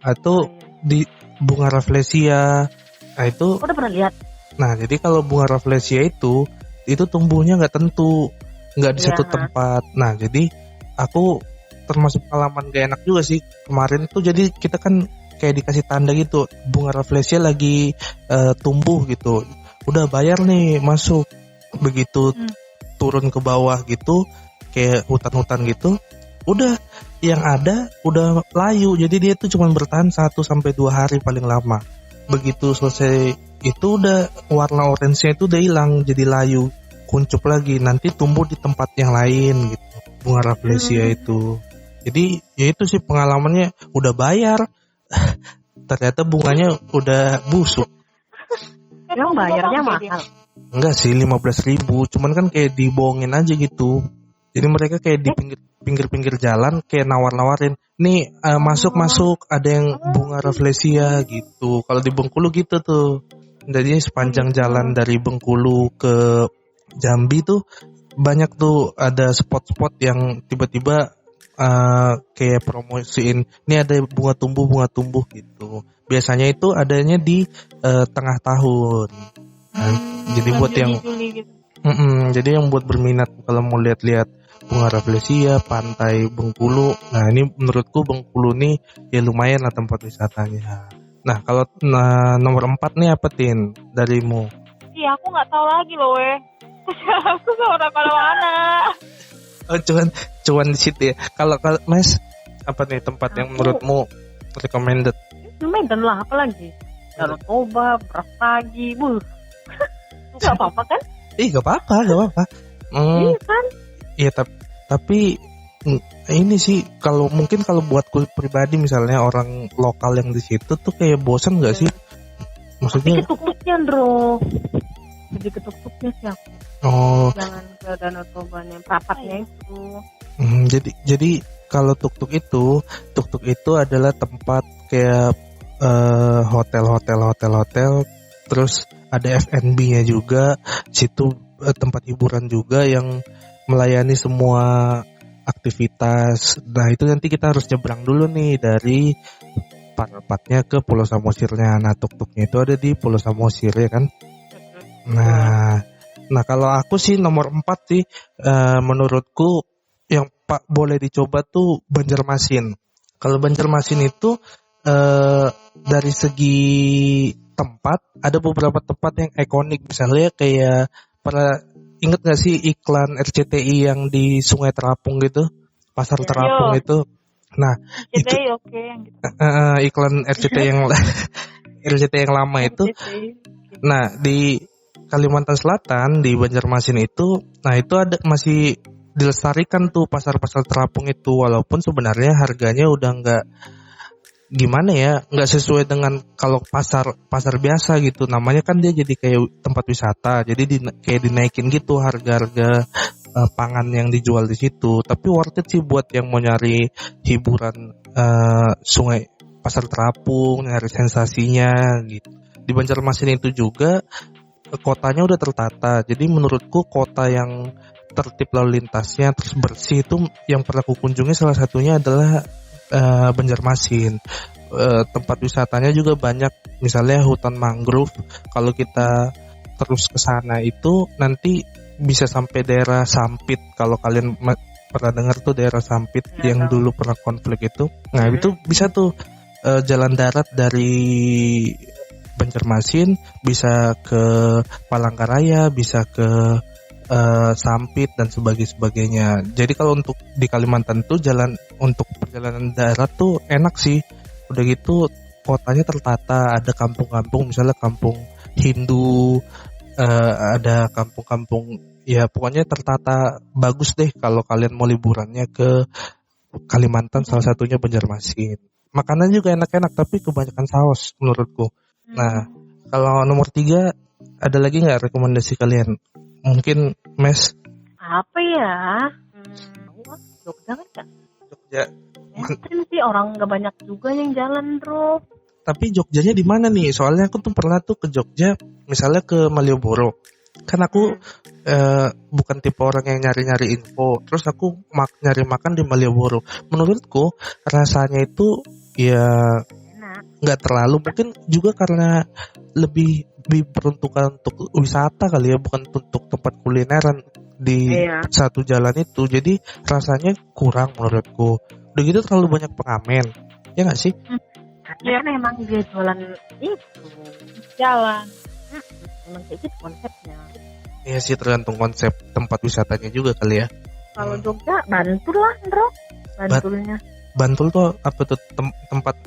atau di Bunga Rafflesia. Nah itu. Udah pernah lihat? Nah jadi kalau Bunga Rafflesia itu tumbuhnya nggak tentu, nggak di satu tempat. Nah jadi aku termasuk pengalaman gak enak juga sih kemarin tuh. Jadi kita kan kayak dikasih tanda gitu, bunga rafflesia lagi tumbuh gitu. Udah bayar nih, masuk. Begitu turun ke bawah gitu, kayak hutan-hutan gitu, udah yang ada udah layu. Jadi dia tuh cuma bertahan 1-2 hari paling lama. Begitu selesai itu udah warna orange-nya itu udah hilang, jadi layu, kuncup lagi, nanti tumbuh di tempat yang lain gitu. Bunga rafflesia itu. Jadi ya itu sih pengalamannya, udah bayar ternyata bunganya udah busuk. Emang bayarnya mahal? Enggak sih, 15.000, cuman kan kayak dibohongin aja gitu. Jadi mereka kayak di pinggir-pinggir jalan kayak nawar-nawarin, nih masuk ada yang bunga rafflesia gitu. Kalau di Bengkulu gitu tuh. Jadi sepanjang jalan dari Bengkulu ke Jambi tuh banyak tuh ada spot-spot yang tiba-tiba kayak promosiin, ini ada bunga tumbuh gitu. Biasanya itu adanya di tengah tahun. Jadi buat yang jadi yang buat berminat kalau mau lihat-lihat bunga rafflesia pantai Bengkulu. Nah ini menurutku Bengkulu nih ya lumayan lah tempat wisatanya. Nah kalau nomor 4 nih apa Tin darimu? Iya aku nggak tahu lagi loh aku seorang mana. Oh cuman di situ ya. Kalau Mas apa nih tempat yang menurutmu recommended? Medan lah, apa lagi? Danau Toba, Brastagi, nggak apa-apa kan? Gak apa-apa. Iya kan? Iya tapi ini sih kalau buatku pribadi misalnya orang lokal yang di situ tuh kayak bosan nggak sih? Maksudnya? Ketuk-ketuknya Bro. Jadi ketuk-ketuknya sih aku. Oh. Jangan ke Danau Toba yang prapatnya itu. Jadi kalau tuk-tuk itu adalah tempat kayak hotel, terus ada F&B-nya juga, situ tempat hiburan juga yang melayani semua aktivitas. Nah itu nanti kita harus nyebrang dulu nih dari Parapatnya ke Pulau Samosirnya. Nah tuk-tuknya itu ada di Pulau Samosir ya kan. Nah kalau aku sih nomor 4 sih menurutku yang boleh dicoba tuh Banjarmasin. Kalau Banjarmasin itu dari segi tempat ada beberapa tempat yang ikonik, misalnya kayak inget gak sih iklan RCTI yang di Sungai Terapung gitu, pasar Terapung itu. Nah itu iklan RCTI yang RCTI yang lama itu. Nah di Kalimantan Selatan di Banjarmasin itu, nah itu ada masih dilestarikan tuh pasar-pasar terapung itu, walaupun sebenarnya harganya udah nggak sesuai dengan kalau pasar biasa gitu. Namanya kan dia jadi kayak tempat wisata, jadi kayak dinaikin gitu harga-harga pangan yang dijual di situ. Tapi worth it sih buat yang mau nyari hiburan sungai pasar terapung, nyari sensasinya gitu. Di Banjarmasin itu juga kotanya udah tertata, jadi menurutku kota yang tertib lalu lintasnya terus bersih itu yang pernah aku kunjungi salah satunya adalah Banjarmasin. Tempat wisatanya juga banyak, misalnya hutan mangrove. Kalau kita terus ke sana itu nanti bisa sampai daerah Sampit. Kalau kalian pernah dengar tuh daerah Sampit yang dulu pernah konflik itu. Nah itu bisa tuh jalan darat dari Banjarmasin bisa ke Palangkaraya, bisa ke Sampit dan sebagainya. Jadi kalau untuk di Kalimantan tuh untuk perjalanan darat tuh enak sih. Udah gitu kotanya tertata, ada kampung-kampung, misalnya kampung Hindu, ada kampung-kampung, ya pokoknya tertata bagus deh kalau kalian mau liburannya ke Kalimantan, salah satunya Banjarmasin. Makanan juga enak-enak tapi kebanyakan saus menurutku. Nah, kalau nomor 3 ada lagi nggak rekomendasi kalian? Mungkin Mes? Apa ya? Jogja kan? Jogja. Mungkin sih orang nggak banyak juga yang jalan Bro. Tapi Jogjanya di mana nih? Soalnya aku tuh pernah tuh ke Jogja, misalnya ke Malioboro. Kan aku bukan tipe orang yang nyari-nyari info. Terus aku nyari makan di Malioboro. Menurutku rasanya itu ya nggak terlalu, mungkin juga karena lebih diperuntukkan untuk wisata kali ya, bukan untuk tempat kulineran di satu jalan itu. Jadi rasanya kurang menurutku. Udah gitu terlalu banyak pengamen, ya nggak sih? Karena kan emang dia jualan itu jalan. emang kayak gitu konsepnya. Iya sih, tergantung konsep tempat wisatanya juga kali ya. Kalau Jogja Bantul lah, bro. Bantulnya Bantul tuh apa tuh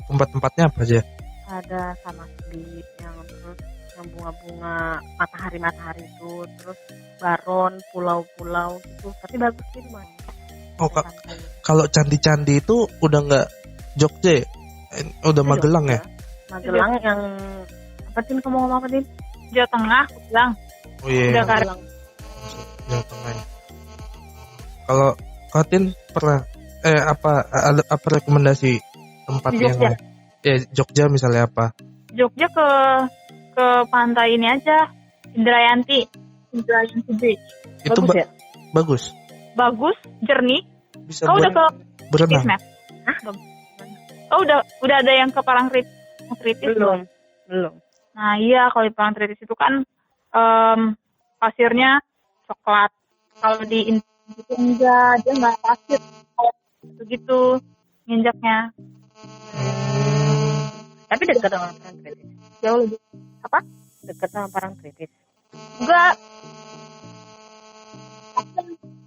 tempat-tempatnya apa aja? ada sama sleep yang terus yang bunga-bunga matahari itu, terus Baron, pulau-pulau gitu. Tapi bagus sih Mas. Oh, kalau candi-candi itu udah nggak Jogja ya? Udah Magelang ya? Magelang yang apa sih kamu ngomong apa sih? Jawa Tengah, aku bilang. Oh iya. Udah kan. Jawa Tengah. Kalau Katin pernah apa rekomendasi tempat Di yang Jogja. Jogja misalnya apa? Jogja ke pantai ini aja, Indrayanti Beach. Itu Bagus ya? bagus. Bagus, jernih. Bisa Kau udah ke berenang. Kismet? Oh, udah ada yang ke Parangtritis Belum. Nah iya, kalau di Parangtritis itu kan pasirnya coklat. Kalau di itu enggak, dia nggak pasir. Begitu nginjaknya. Tapi dekat sama Parangtritis. Jauh lebih. Apa? Dekat sama Parangtritis. Enggak.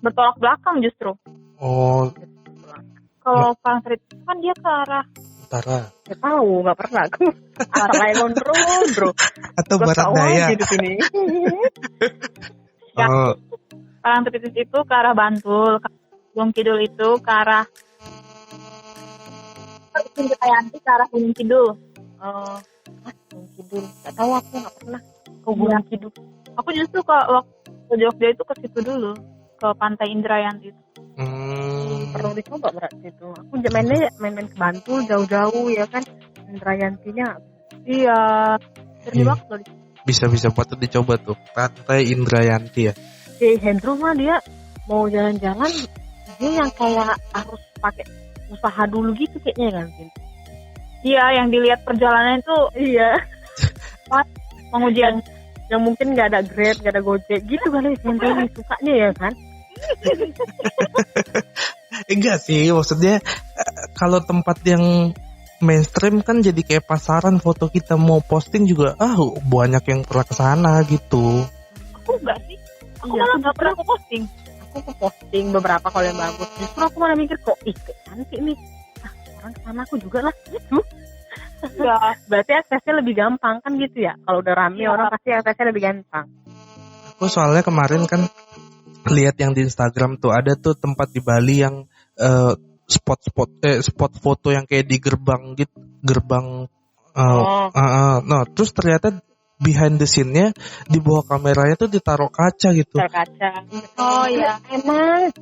Bertolak belakang justru. Oh, Kalau Parangtritis kan dia ke arah utara Gak tahu, nggak pernah aku. Arah Lailon bro. atau Gua barat tahu daya. aja di sini. Ya. Oh, Parangtritis itu ke arah Bantul. Gunung Kidul itu ke arah Indrayanti ke arah Gunung Kidul. Gunung Kidul. Gak tahu aku nggak pernah ke Gunung Kidul. Aku justru waktu ke Jogja itu ke situ dulu, ke Pantai Indrayanti itu. Perlu dicoba berarti itu. Aku main-main ke Bantul jauh-jauh ya kan. Indrayantinya Iya, dari Iya. waktu. bisa patut dicoba tuh. Pantai Indrayanti ya. si Hendro mah dia mau jalan-jalan dia yang kayak harus pakai usaha dulu gitu kayaknya kan. Iya, yang dilihat perjalanan itu Iya. pengujian. Yang mungkin nggak ada Grab, nggak ada Gojek gitu kali Hendro ini sukanya ya kan. Enggak sih, maksudnya kalau tempat yang mainstream kan jadi kayak pasaran, foto kita mau posting juga banyak yang pernah kesana gitu. Aku enggak sih. Aku Iya, malah nggak pernah aku posting. Aku posting beberapa kalau yang bagus. Justru aku malah mikir kok cantik nih. Orang kesana aku juga lah gitu. Iya. Berarti aksesnya lebih gampang kan gitu ya. Kalau udah rame Iya. orang pasti aksesnya lebih gampang. Aku soalnya kemarin kan lihat yang di Instagram tuh ada tuh tempat di Bali yang spot foto yang kayak di gerbang gitu, nah terus ternyata behind the scene-nya di bawah kameranya tuh ditaruh kaca gitu. Kaca. Oh iya. Emang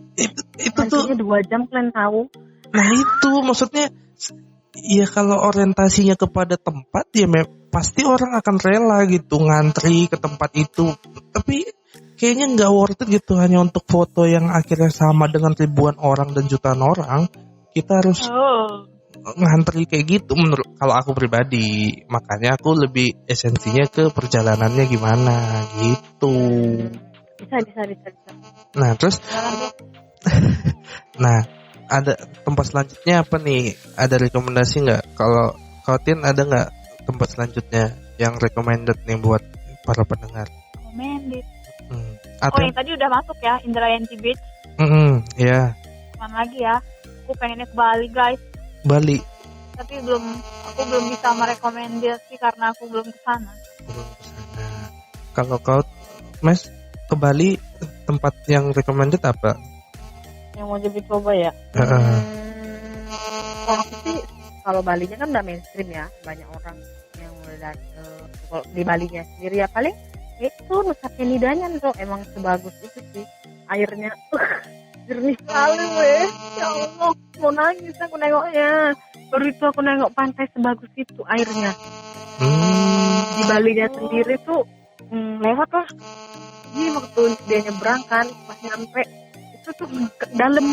Itu tuh, nantinya 2 jam kalian tahu. nah itu maksudnya ya kalau orientasinya kepada tempat ya pasti orang akan rela gitu ngantri ke tempat itu. Tapi kayaknya nggak worth it gitu hanya untuk foto yang akhirnya sama dengan ribuan orang dan jutaan orang. Kita harus ngantri kayak gitu menurut kalau aku pribadi. Makanya aku lebih esensinya ke perjalanannya gimana gitu. Bisa. Nah terus nah ada tempat selanjutnya apa nih? Ada rekomendasi nggak? Kalau Kautin ada nggak tempat selanjutnya yang recommended nih buat para pendengar? Recommended. Atau yang tadi udah masuk ya, Indrayanti Beach. ya Mana lagi ya? Aku pengennya ke Bali guys. Bali. Tapi aku belum bisa merekomendasi karena aku belum ke sana. Kalau kau Mas ke Bali tempat yang recommended apa? Yang mau jadi coba ya. Kalau aku sih kalau Balinya kan udah mainstream ya, banyak orang yang udah kalau di Balinya sendiri ya paling itu Nusa Penidanya tuh emang sebagus itu sih, airnya jernih sekali weh. Ya Allah, mau nangis aku nengoknya. Baru itu aku nengok pantai sebagus itu airnya. Di Balinya sendiri tuh lewat lah. Jadi waktu dia nyebrang kan pas nyampe itu tuh dalam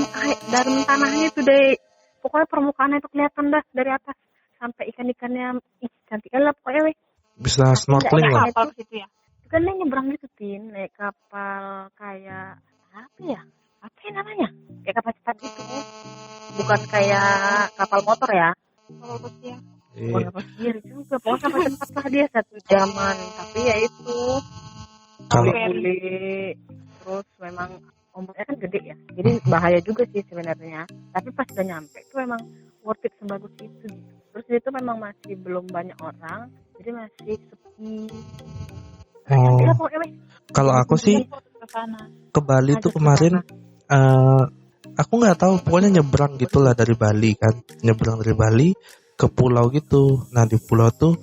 tanahnya itu deh, pokoknya permukaannya itu kelihatan dah dari atas sampai ikan-ikannya cantik lah pokoknya weh. Bisa snorkeling lah. Kapal ke situ ya. Kan dia nyebrang gitu Tin, naik kapal kayak apa ya namanya, kayak kapal cepat gitu, bukan kayak kapal motor ya. Kapal pesiar. Bukan pasir juga, pokoknya sampai cepat lah dia 1 jaman. Tapi ya itu Kalau bule, terus memang ombaknya kan gede ya, jadi bahaya juga sih sebenarnya. Tapi pas udah nyampe itu memang worth it sebagus itu. Terus itu memang masih belum banyak orang, jadi masih sepi. kalau aku sih ke Bali tuh kemarin aku nggak tahu, pokoknya nyebrang gitulah dari Bali kan, nyebrang dari Bali ke pulau gitu. Nah di pulau tuh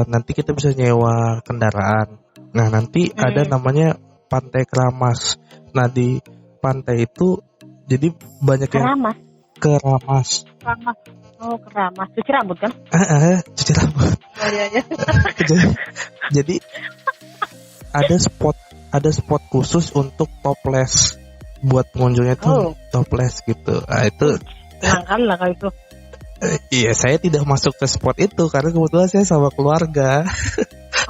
nanti kita bisa nyewa kendaraan. Nah nanti ada namanya Pantai Keramas. Nah di pantai itu jadi banyak yang Keramas. Oh Keramas, cuci rambut kan? Cuci rambut. Oh iya. Jadi ada spot khusus untuk topless, buat pengunjungnya tuh topless gitu. Nah itu Langkan lah kalau itu. Iya, saya tidak masuk ke spot itu karena kebetulan saya sama keluarga.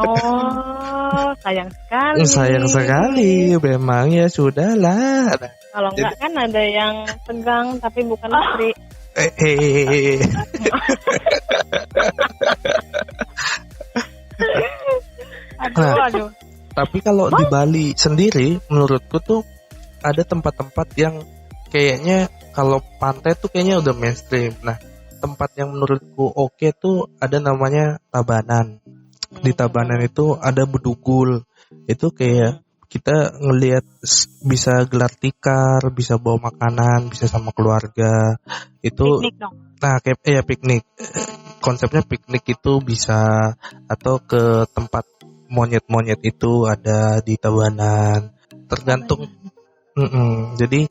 Oh, sayang sekali. Sayang sekali, memang ya sudahlah. Kalau enggak kan ada yang tegang tapi bukan istri. Aduh. Tapi kalau di Bali sendiri, menurutku tuh ada tempat-tempat yang kayaknya kalau pantai tuh kayaknya udah mainstream. Nah, tempat yang menurutku oke tuh ada namanya Tabanan. Di Tabanan itu ada bedugul. Itu kayak kita ngelihat bisa gelar tikar, bisa bawa makanan, bisa sama keluarga. Itu Piknik dong. Nah, kayak piknik. Konsepnya piknik itu bisa, atau ke tempat monyet-monyet itu ada di Tabanan. Tergantung. Jadi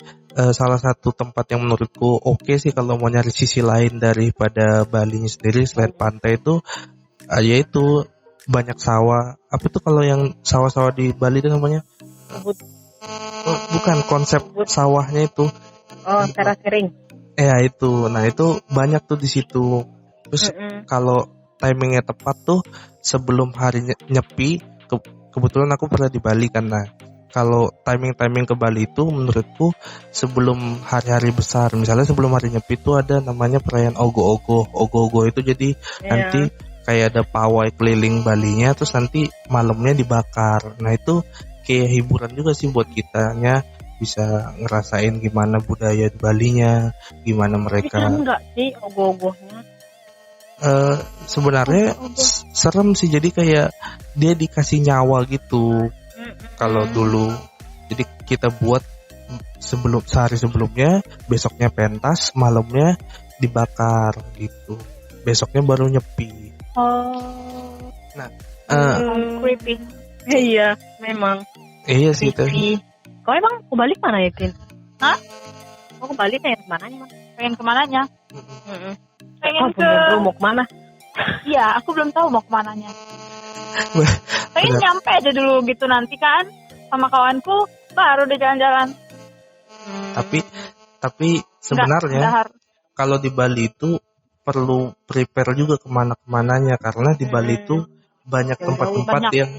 salah satu tempat yang menurutku oke sih kalau mau nyari sisi lain daripada Bali sendiri selain pantai itu, yaitu banyak sawah. Apa tuh kalau yang sawah-sawah di Bali itu namanya? Bukan, konsep sawahnya itu. Oh, teras kering. Ya itu. Nah itu banyak tuh di situ. Terus kalau timingnya tepat tuh sebelum hari nyepi. Kebetulan aku pernah di Bali kan. Nah kalau timing ke Bali itu menurutku sebelum hari-hari besar. Misalnya sebelum hari nyepi itu ada namanya perayaan Ogo-Ogo. Ogo-Ogo itu jadi nanti kayak ada pawai keliling Balinya, terus nanti malamnya dibakar. Nah itu kayak hiburan juga sih buat kitanya, bisa ngerasain gimana budaya di Balinya, gimana mereka. Tapi enggak sih ogoh-ogohnya? Sebenarnya serem sih, jadi kayak dia dikasih nyawa gitu. Kalau dulu, jadi kita buat sehari sebelumnya, besoknya pentas, malamnya dibakar gitu. Besoknya baru nyepi. Nah, Creepy. Iya, memang. Iya sih itu. Kau emang ke Bali mana ya, Tin? Hah? Kau ke Bali pengen kemananya, Mas? Pengen kemananya? Pengen mau kemana? Iya, aku belum tahu mau kemananya. Pengen nyampe aja dulu gitu, nanti kan sama kawanku baru deh jalan-jalan. Tapi sebenarnya kalau di Bali itu perlu prepare juga kemana-kemananya, karena di Bali itu banyak tempat-tempat yang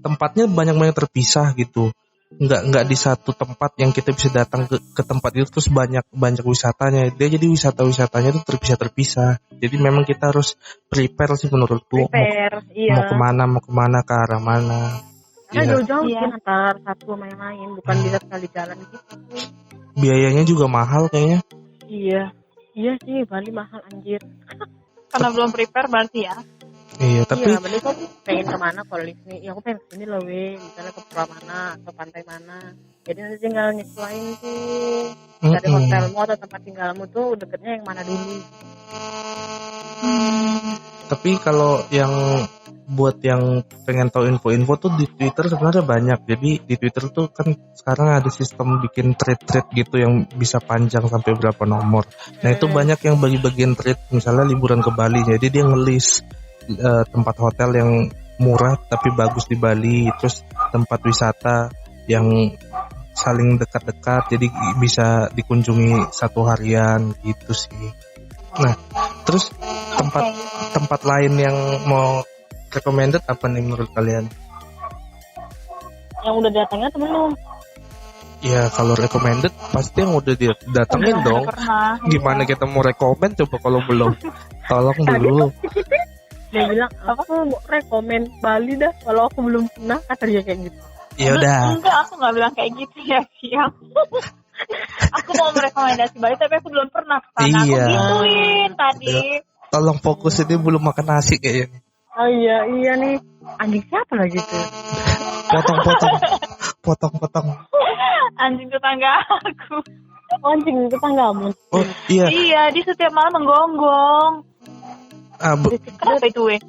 tempatnya banyak terpisah gitu. Nggak di satu tempat yang kita bisa datang ke tempat itu terus banyak wisatanya. Dia jadi wisatanya itu terpisah. Jadi memang kita harus prepare sih menurutku. Mau kemana, ke arah mana. Karena jauh-jauh sih antar satu sama yang lain, bukan bisa sekali jalan gitu. Biayanya juga mahal kayaknya. Iya sih, Bali mahal anjir. Karena belum prepare berarti ya. Iya, tapi Bali kok pengen kemana kalau di sini? Ya aku pengen kesini loh, misalnya ke pulau mana atau pantai mana. Jadi nanti tinggal nyesuaiin tuh dari hotelmu atau tempat tinggalmu tuh deketnya yang mana dulu. Tapi kalau yang buat yang pengen tahu info-info tuh di Twitter sebenarnya banyak. Jadi di Twitter tuh kan sekarang ada sistem bikin thread gitu yang bisa panjang sampai berapa nomor. Nah itu banyak yang bagi-bagian thread, misalnya liburan ke Bali. Jadi dia ngelis tempat hotel yang murah tapi bagus di Bali, terus tempat wisata yang saling dekat-dekat jadi bisa dikunjungi satu harian gitu sih. Nah terus tempat lain yang mau recommended apa nih menurut kalian? Yang udah datangnya atau belum? Ya kalau recommended pasti yang udah didatengin dong. Pernah. Gimana kita mau rekomend coba kalau belum? Tolong dulu. Dia bilang aku mau rekomen Bali dah kalau aku belum pernah, kata dia kayak gitu. Ya udah. Enggak, aku nggak bilang kayak gitu ya, siang. Aku mau merekomendasi Bali tapi aku belum pernah ke sana. Iya. Aku gituin tadi. Tolong fokus, ini belum makan nasi kayaknya. Oh iya nih. Anjing siapa lagi tuh? Potong. Anjing tetangga aku. Anjing tetanggamu. Oh iya. Iya, dia setiap malam menggonggong. Kenapa itu weh?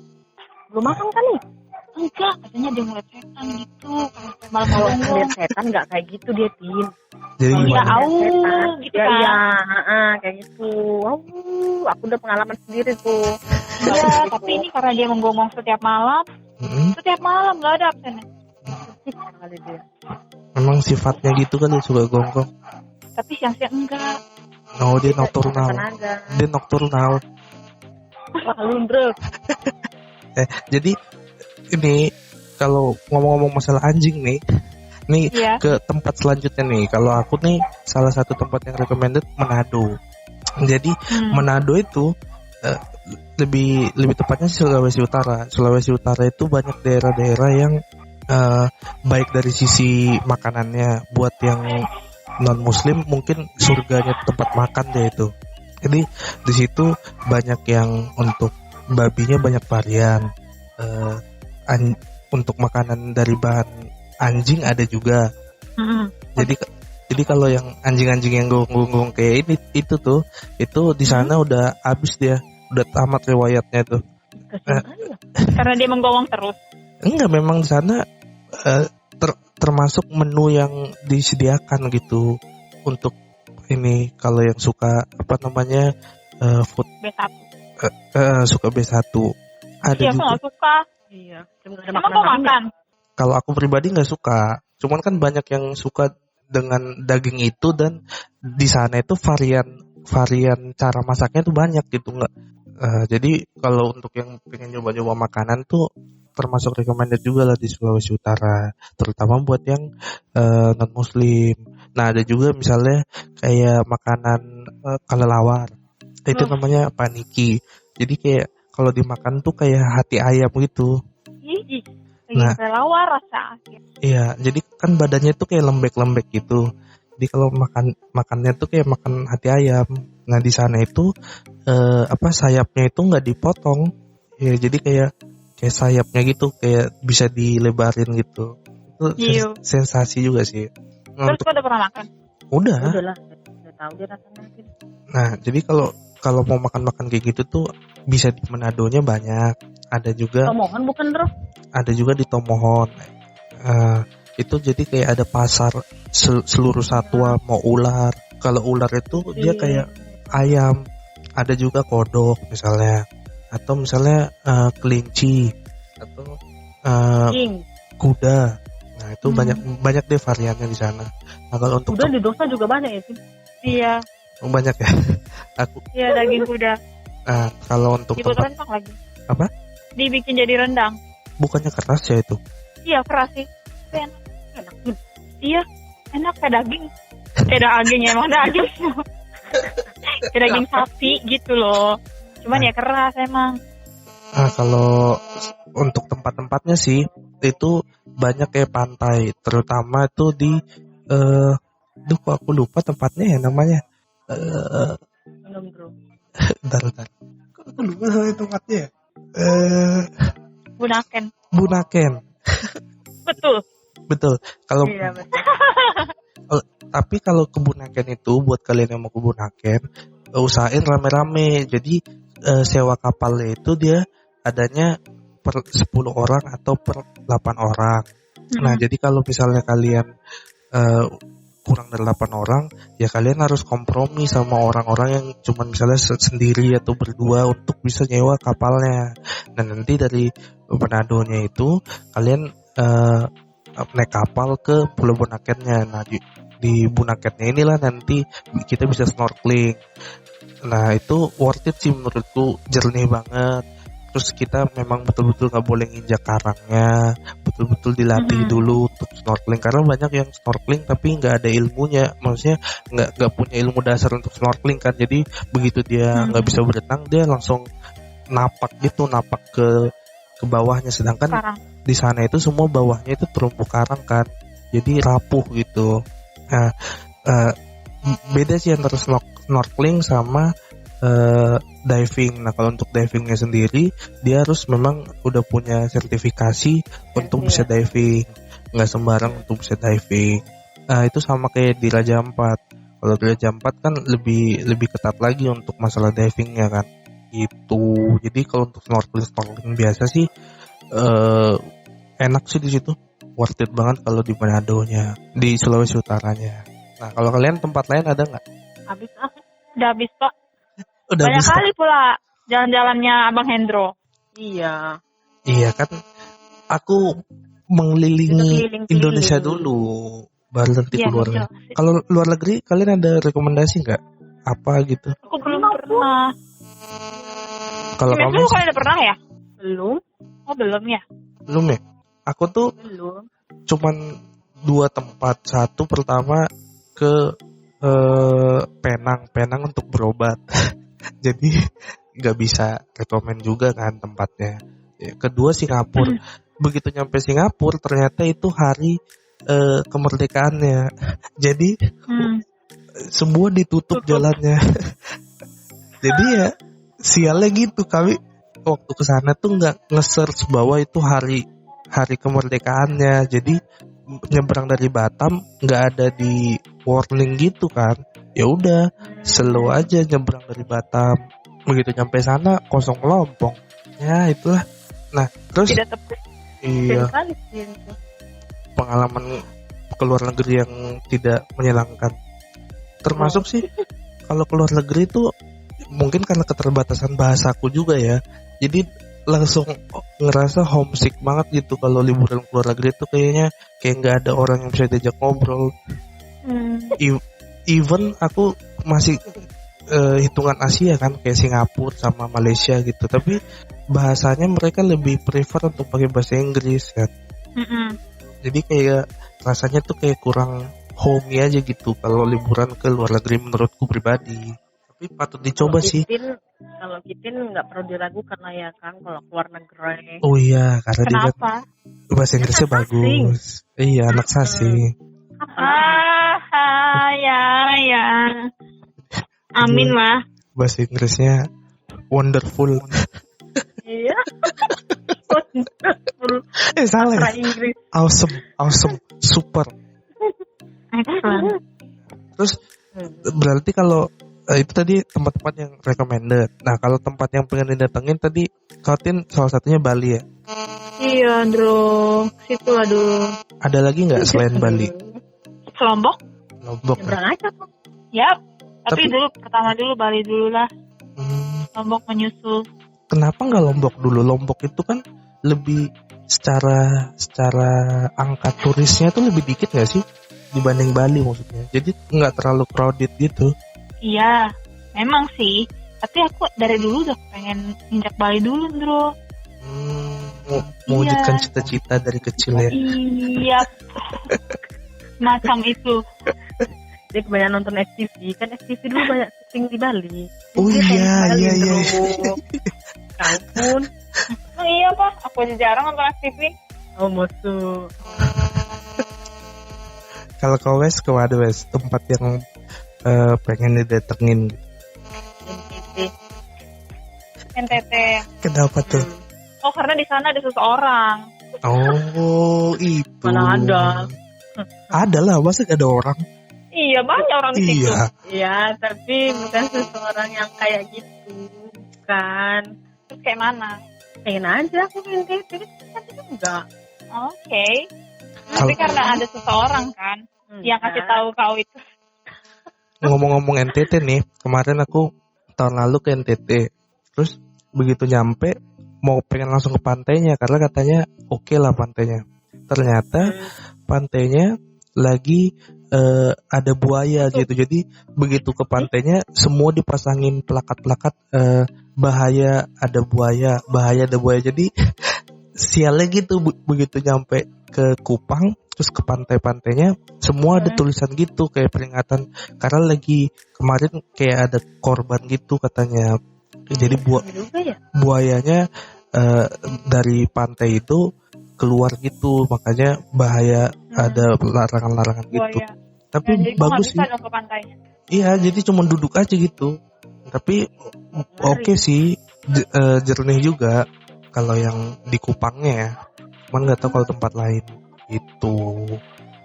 Belum makan kan nih? Enggak, katanya dia ngeliat setan gitu. Malam Kalau menggonggong. ngeliat setan nggak kayak gitu dia, Tin. Jadi Iya, gimana? au gitu kan. Iya, kayak gitu. Aku udah pengalaman sendiri tuh. Iya, tapi ini karena dia menggonggong setiap malam. Setiap malam nggak ada absennya. Kali dia. Memang sifatnya gitu kan, dia suka gonggong. Tapi siang-siang enggak. Oh, dia nocturnal. Dia nocturnal. Wah, lu bro. Jadi ini kalau ngomong-ngomong masalah anjing nih Iya. ke tempat selanjutnya nih. Kalau aku nih salah satu tempat yang recommended Manado. Jadi Manado itu lebih tepatnya Sulawesi Utara. Sulawesi Utara itu banyak daerah-daerah yang baik dari sisi makanannya. Buat yang non Muslim mungkin surganya tempat makan deh itu. Jadi di situ banyak yang untuk babinya banyak varian. Untuk makanan dari bahan anjing ada juga. Jadi kalau yang anjing-anjing yang gonggong kayak ini itu di sana udah habis dia, udah tamat riwayatnya tuh. Karena dia menggonggong terus. Enggak, memang di sana termasuk menu yang disediakan gitu untuk ini kalau yang suka food B1. suka B1 ada Iya, aku juga. nggak suka. Iya. Emang kau makan? Kalau aku pribadi nggak suka, cuman kan banyak yang suka dengan daging itu, dan di sana itu varian cara masaknya tuh banyak gitu nggak. Jadi kalau untuk yang pengen coba-coba makanan tuh termasuk recommended juga lah di Sulawesi Utara, terutama buat yang non Muslim. Nah ada juga misalnya kayak makanan kelelawar, itu namanya paniki. Jadi kayak kalau dimakan tuh kayak hati ayam gitu. Ih, Nah, kelelawar rasa. iya, jadi kan badannya tuh kayak lembek-lembek gitu. Jadi kalau makannya tuh kayak makan hati ayam. Nah di sana itu sayapnya itu nggak dipotong, ya jadi kayak sayapnya gitu, kayak bisa dilebarin gitu. Itu sensasi juga sih. Terus kau udah pernah makan? Udah lah, udah tahu dia rasanya. Nah jadi kalau mau makan kayak gitu tuh bisa di Manadonya banyak. Ada juga. Tomohon bukan bro? Ada juga di Tomohon. Itu jadi kayak ada pasar seluruh satwa, mau ular. Kalau ular itu dia kayak ayam. Ada juga kodok misalnya, atau misalnya kelinci, atau kuda. Nah itu banyak deh variannya di sana. Nah kalau untuk kuda di Dosa juga banyak ya sih? Iya. Banyak ya. Iya, daging kuda. Nah kalau untuk dibuat rendang lagi. Apa? Dibikin jadi rendang. Bukannya keras ya itu? Iya keras sih. Enak. Iya, enak kayak daging. Kayak daging, emang daging. Kayak daging sapi gitu loh. Cuman ya keras emang. Nah kalau untuk tempat-tempatnya sih itu banyak kayak pantai, terutama itu di kok aku lupa tempatnya ya namanya. Bentar. Kok aku lupa sama tempatnya? Bunaken. Betul. Kalau iya, betul. Tapi kalau ke Bunaken itu buat kalian yang mau ke Bunaken, usahain rame-rame. Jadi sewa kapalnya itu dia adanya per 10 orang atau per 8 orang. Nah, jadi kalau misalnya kalian kurang dari 8 orang, ya kalian harus kompromi sama orang-orang yang cuma misalnya sendiri atau berdua untuk bisa nyewa kapalnya. Dan nanti dari Manadonya itu kalian naik kapal ke Pulau Bunakennya. Nah di Bunakennya inilah nanti kita bisa snorkeling. Nah itu worth it sih menurutku, jernih banget. Terus kita memang betul-betul gak boleh nginjak karangnya, betul-betul dilatih dulu untuk snorkeling. Karena banyak yang snorkeling tapi gak ada ilmunya, maksudnya gak punya ilmu dasar untuk snorkeling kan. Jadi begitu dia gak bisa berenang, dia langsung napak ke bawahnya, sedangkan Sekarang. di sana itu semua bawahnya itu terumpu karang kan, jadi rapuh gitu. Nah, beda sih antara snorkeling sama diving. Nah kalau untuk divingnya sendiri dia harus memang udah punya sertifikasi untuk bisa diving, nggak sembarang untuk bisa diving. Nah itu sama kayak di Raja Ampat. Kalau di Raja Ampat kan lebih ketat lagi untuk masalah divingnya kan gitu. Jadi kalau untuk snorkeling biasa sih enak sih di situ, worth it banget kalau di Manado-nya, di Sulawesi Utaranya. Nah kalau kalian tempat lain ada nggak? Habis Udah habis Pak. Udah Banyak bisa. kali pula jalan-jalannya Abang Hendro. Iya. Iya kan, aku mengelilingi Keliling-keliling. Indonesia dulu, baru nanti Iya, keluar. betul. Kalau luar negeri, kalian ada rekomendasi nggak? Apa gitu? Aku belum pernah. Kalau Mas kamu lu kalian udah pernah ya? Belum. Oh belum ya? belum ya? Aku tuh Belum. cuman 2 tempat. Satu pertama ke Penang untuk berobat. Jadi nggak bisa rekomen juga kan tempatnya. Kedua Singapura. Begitu nyampe Singapura ternyata itu hari kemerdekaannya. Jadi semua ditutup jalannya. Jadi ya sialnya gitu, kami waktu kesana tuh nggak nge-search bahwa itu hari kemerdekaannya. Jadi nyebrang dari Batam nggak ada di warning gitu kan. Ya udah slow aja nyebrang dari Batam. Begitu nyampe sana kosong lompong. Ya itulah. Nah terus Tidak tepat. iya Kali sih itu. pengalaman ke luar negeri yang tidak menyenangkan. Termasuk sih kalau ke luar negeri itu mungkin karena keterbatasan bahasaku juga ya. Jadi langsung ngerasa homesick banget gitu kalau liburan ke luar negeri itu kayak nggak ada orang yang bisa diajak ngobrol. Even aku masih hitungan Asia kan kayak Singapura sama Malaysia gitu, tapi bahasanya mereka lebih prefer untuk pakai bahasa Inggris kan. Jadi kayak rasanya tuh kayak kurang homey aja gitu kalau liburan ke luar negeri menurutku pribadi. Tapi patut dicoba sih. Kalau Kitin nggak perlu diragukan lah ya kan kalau keluar negeri. Oh iya, karena dia kan Kenapa? bahasa Inggrisnya Anak bagus. Iya, anak sasing. Ya. Amin lah. Bahasa Inggrisnya wonderful. Iya. Salah ya? Bahasa Inggris. Awesome, super. Excellent. Terus berarti kalau itu tadi tempat-tempat yang recommended. Nah kalau tempat yang pengen didatengin tadi Kautin salah satunya Bali ya. Iya, Andro. Situ lah dulu. Ada lagi nggak selain Bali? Lombok? Lombok. Nyebrang aja kok. Yap. Tapi Tapi- dulu pertama dulu Bali dulu lah. Hmm, Lombok menyusul. kenapa nggak Lombok dulu? Lombok itu kan lebih secara angka turisnya tuh lebih dikit nggak sih dibanding Bali maksudnya. Jadi nggak terlalu crowded gitu. Iya, memang sih. Tapi aku dari dulu udah pengen injak Bali dulu, Andro. Mewujudkan Iya. cita-cita dari kecil ya. Iya. Macam itu. Dia kebanyakan nonton FTV. Kan FTV dulu banyak syuting di Bali. Oh Dia iya, pengen Bali, iya, iya. bro. Ampun. Oh iya, Pak. Aku aja jarang nonton TV. Oh musuh. Kalau ke West, ke mana West? Tempat yang pengen didatengin. NTT. Kenapa tuh? Oh, karena di sana ada seseorang. Oh, itu. Mana ada. Ada lah, masa gak ada orang? Iya, banyak orang di situ. Iya. Ya, tapi bukan seseorang yang kayak gitu. Bukan. Terus kayak mana? Pengen aja aku ke NTT. Tapi enggak. Oke. Tapi karena ada seseorang kan yang kasih tahu kau itu. Ngomong-ngomong NTT nih, kemarin aku tahun lalu ke NTT. Terus begitu nyampe, mau pengen langsung ke pantainya karena katanya oke lah pantainya. Ternyata pantainya lagi ada buaya gitu. Jadi begitu ke pantainya semua dipasangin plakat-plakat bahaya ada buaya. Jadi sialnya gitu begitu nyampe ke Kupang terus ke pantai-pantainya semua ada tulisan gitu kayak peringatan karena lagi kemarin kayak ada korban gitu katanya. Jadi juga ya. buayanya dari pantai itu keluar gitu, makanya bahaya, ada larangan-larangan gitu. Buaya. Tapi Jadi kok nggak bagus bisa sih. dong ke pantainya. Iya, jadi cuma duduk aja gitu. Tapi oke sih, jernih juga kalau yang di Kupangnya ya. Cuman nggak tahu kalau tempat lain gitu.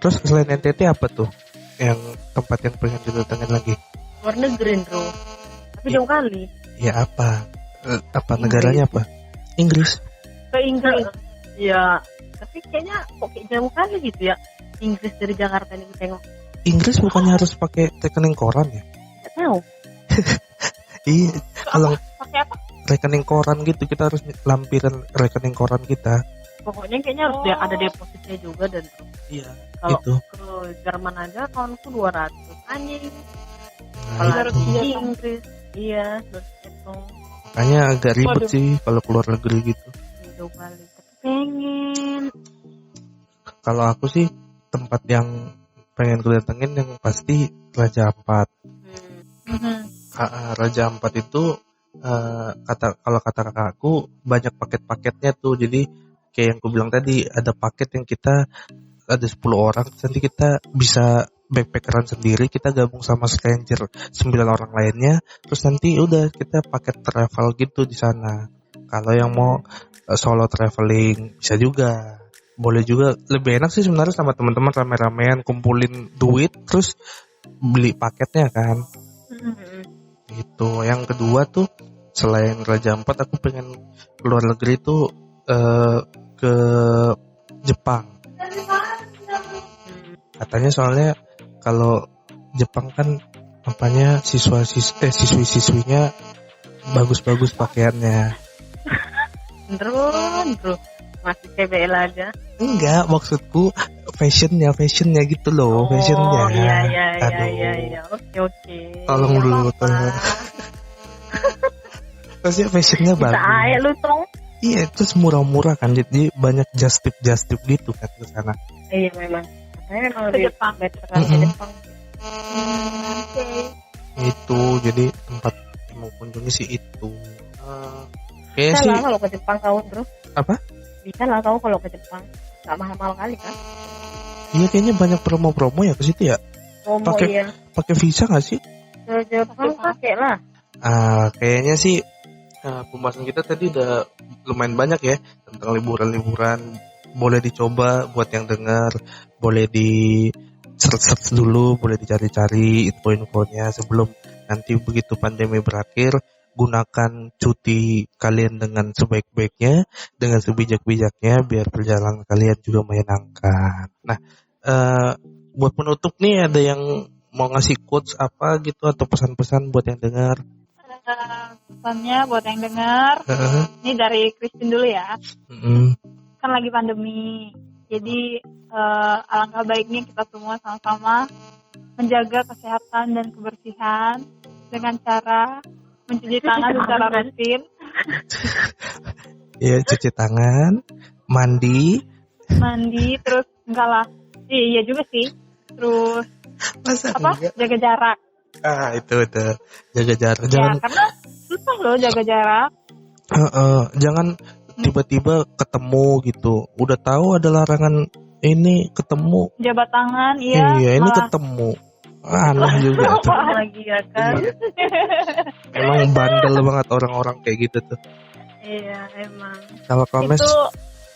Terus selain NTT apa tuh yang tempat yang pengen didatengin lagi? Luar negeri bro. Tapi jauh kali. Ya apa? Apa negaranya apa? Inggris. Ke Inggris. Ya. Tapi kayaknya kok kayak jauh kali gitu ya. Inggris dari Jakarta nih tengok. Inggris bukannya harus pakai rekening koran ya? Nggak tahu. Iya, kalau Pakai apa? rekening koran gitu kita harus lampiran rekening koran kita. Pokoknya kayaknya harus ada depositnya juga dan Iya. kalau Gitu. ke Jerman aja tahunku 200 anjing. Nah, Kalau itu. di Inggris iya terus itu Makanya agak ribet Waduh. sih kalau keluar negeri gitu. jauh kali. Tapi pengen. Kalau aku sih tempat yang pengen gue datengin yang pasti Raja Ampat. Raja Ampat itu kalau kata kakakku banyak paket-paketnya tuh. Jadi kayak yang aku bilang tadi, ada paket yang kita ada 10 orang, nanti kita bisa backpackeran sendiri, kita gabung sama stranger 9 orang lainnya, terus nanti udah kita paket travel gitu di sana. Kalau yang mau solo traveling bisa juga. Boleh juga, lebih enak sih sebenarnya sama teman-teman rame-ramean kumpulin duit terus beli paketnya kan. Gitu. Yang kedua tuh selain Raja Ampat, aku pengen keluar negeri tuh ke Jepang. Katanya soalnya kalau Jepang kan apanya siswi-siswinya bagus-bagus pakaiannya. Bro masih CBL aja. Enggak, maksudku fashionnya gitu loh, fashionnya. Iya. Oke. Tolong Nggak dulu, apa-apa. tolong. Maksudnya fashionnya Bisa bagus. aja lu tong. Iya, terus murah-murah kan, jadi banyak just tip gitu kan ke sana. Iya memang. Saya memang Ke lebih Jepang. better kan ke Jepang. Oke. Itu jadi tempat yang mau kunjungi sih itu. Kayaknya Bisa sih lah kalau ke Jepang kau bro. apa? Bisa lah kau kalau ke Jepang. Nggak mahal-mahal kali kan? Iya kayaknya banyak promo-promo ya ke situ ya. Promo Pakai- iya. Pakai visa nggak sih? Ke Jepang pakai lah. Kayaknya sih pembahasan kita tadi udah lumayan banyak ya tentang liburan-liburan. Boleh dicoba buat yang dengar, boleh di search dulu, boleh dicari-cari info-infonya sebelum nanti begitu pandemi berakhir. Gunakan cuti kalian dengan sebaik-baiknya, dengan sebijak-bijaknya, biar perjalanan kalian juga menyenangkan. Nah, buat penutup nih ada yang mau ngasih quotes apa gitu atau pesan-pesan buat yang dengar? Pesannya buat yang dengar, ini dari Christine dulu ya. Kan lagi pandemi, jadi alangkah baiknya kita semua sama-sama menjaga kesehatan dan kebersihan dengan cara mencuci tangan secara rutin, Ya, cuci tangan, mandi. terus enggak lah, iya juga sih, terus Masa apa? enggak? Jaga jarak. Itu jaga jarak. Jangan Ya, karena susah loh jaga jarak. jangan tiba-tiba ketemu gitu. Udah tahu ada larangan ini ketemu. Jabat tangan, iya. Iya, ini malah ketemu. Aneh juga tuh. Apa lagi ya kan? Emang bandel banget orang-orang kayak gitu tuh. Iya emang. Kalau Komes, itu,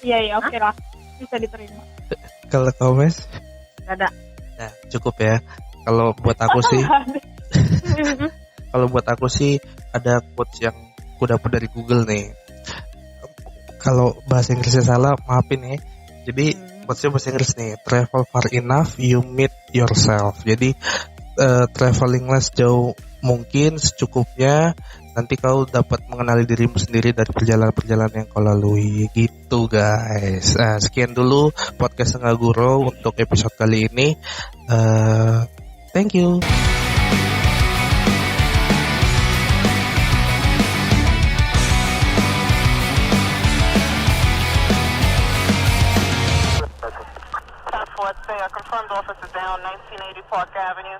iya oke lah, bisa diterima. kalau Komes, Gak ada. nah, cukup ya. Kalau buat aku sih, ada quotes yang aku dapat dari Google nih. Kalau bahasa Inggrisnya salah, maafin ya. Jadi quotesnya bahasa Inggris nih. Travel far enough, you meet yourself. Jadi traveling less jauh mungkin secukupnya. Nanti kau dapat mengenali dirimu sendiri dari perjalanan-perjalanan yang kau lalui. Gitu guys. Sekian dulu podcast Tengah Gurau untuk episode kali ini. Thank you. Task Force, say, confirmed officer down 1980 Park Avenue.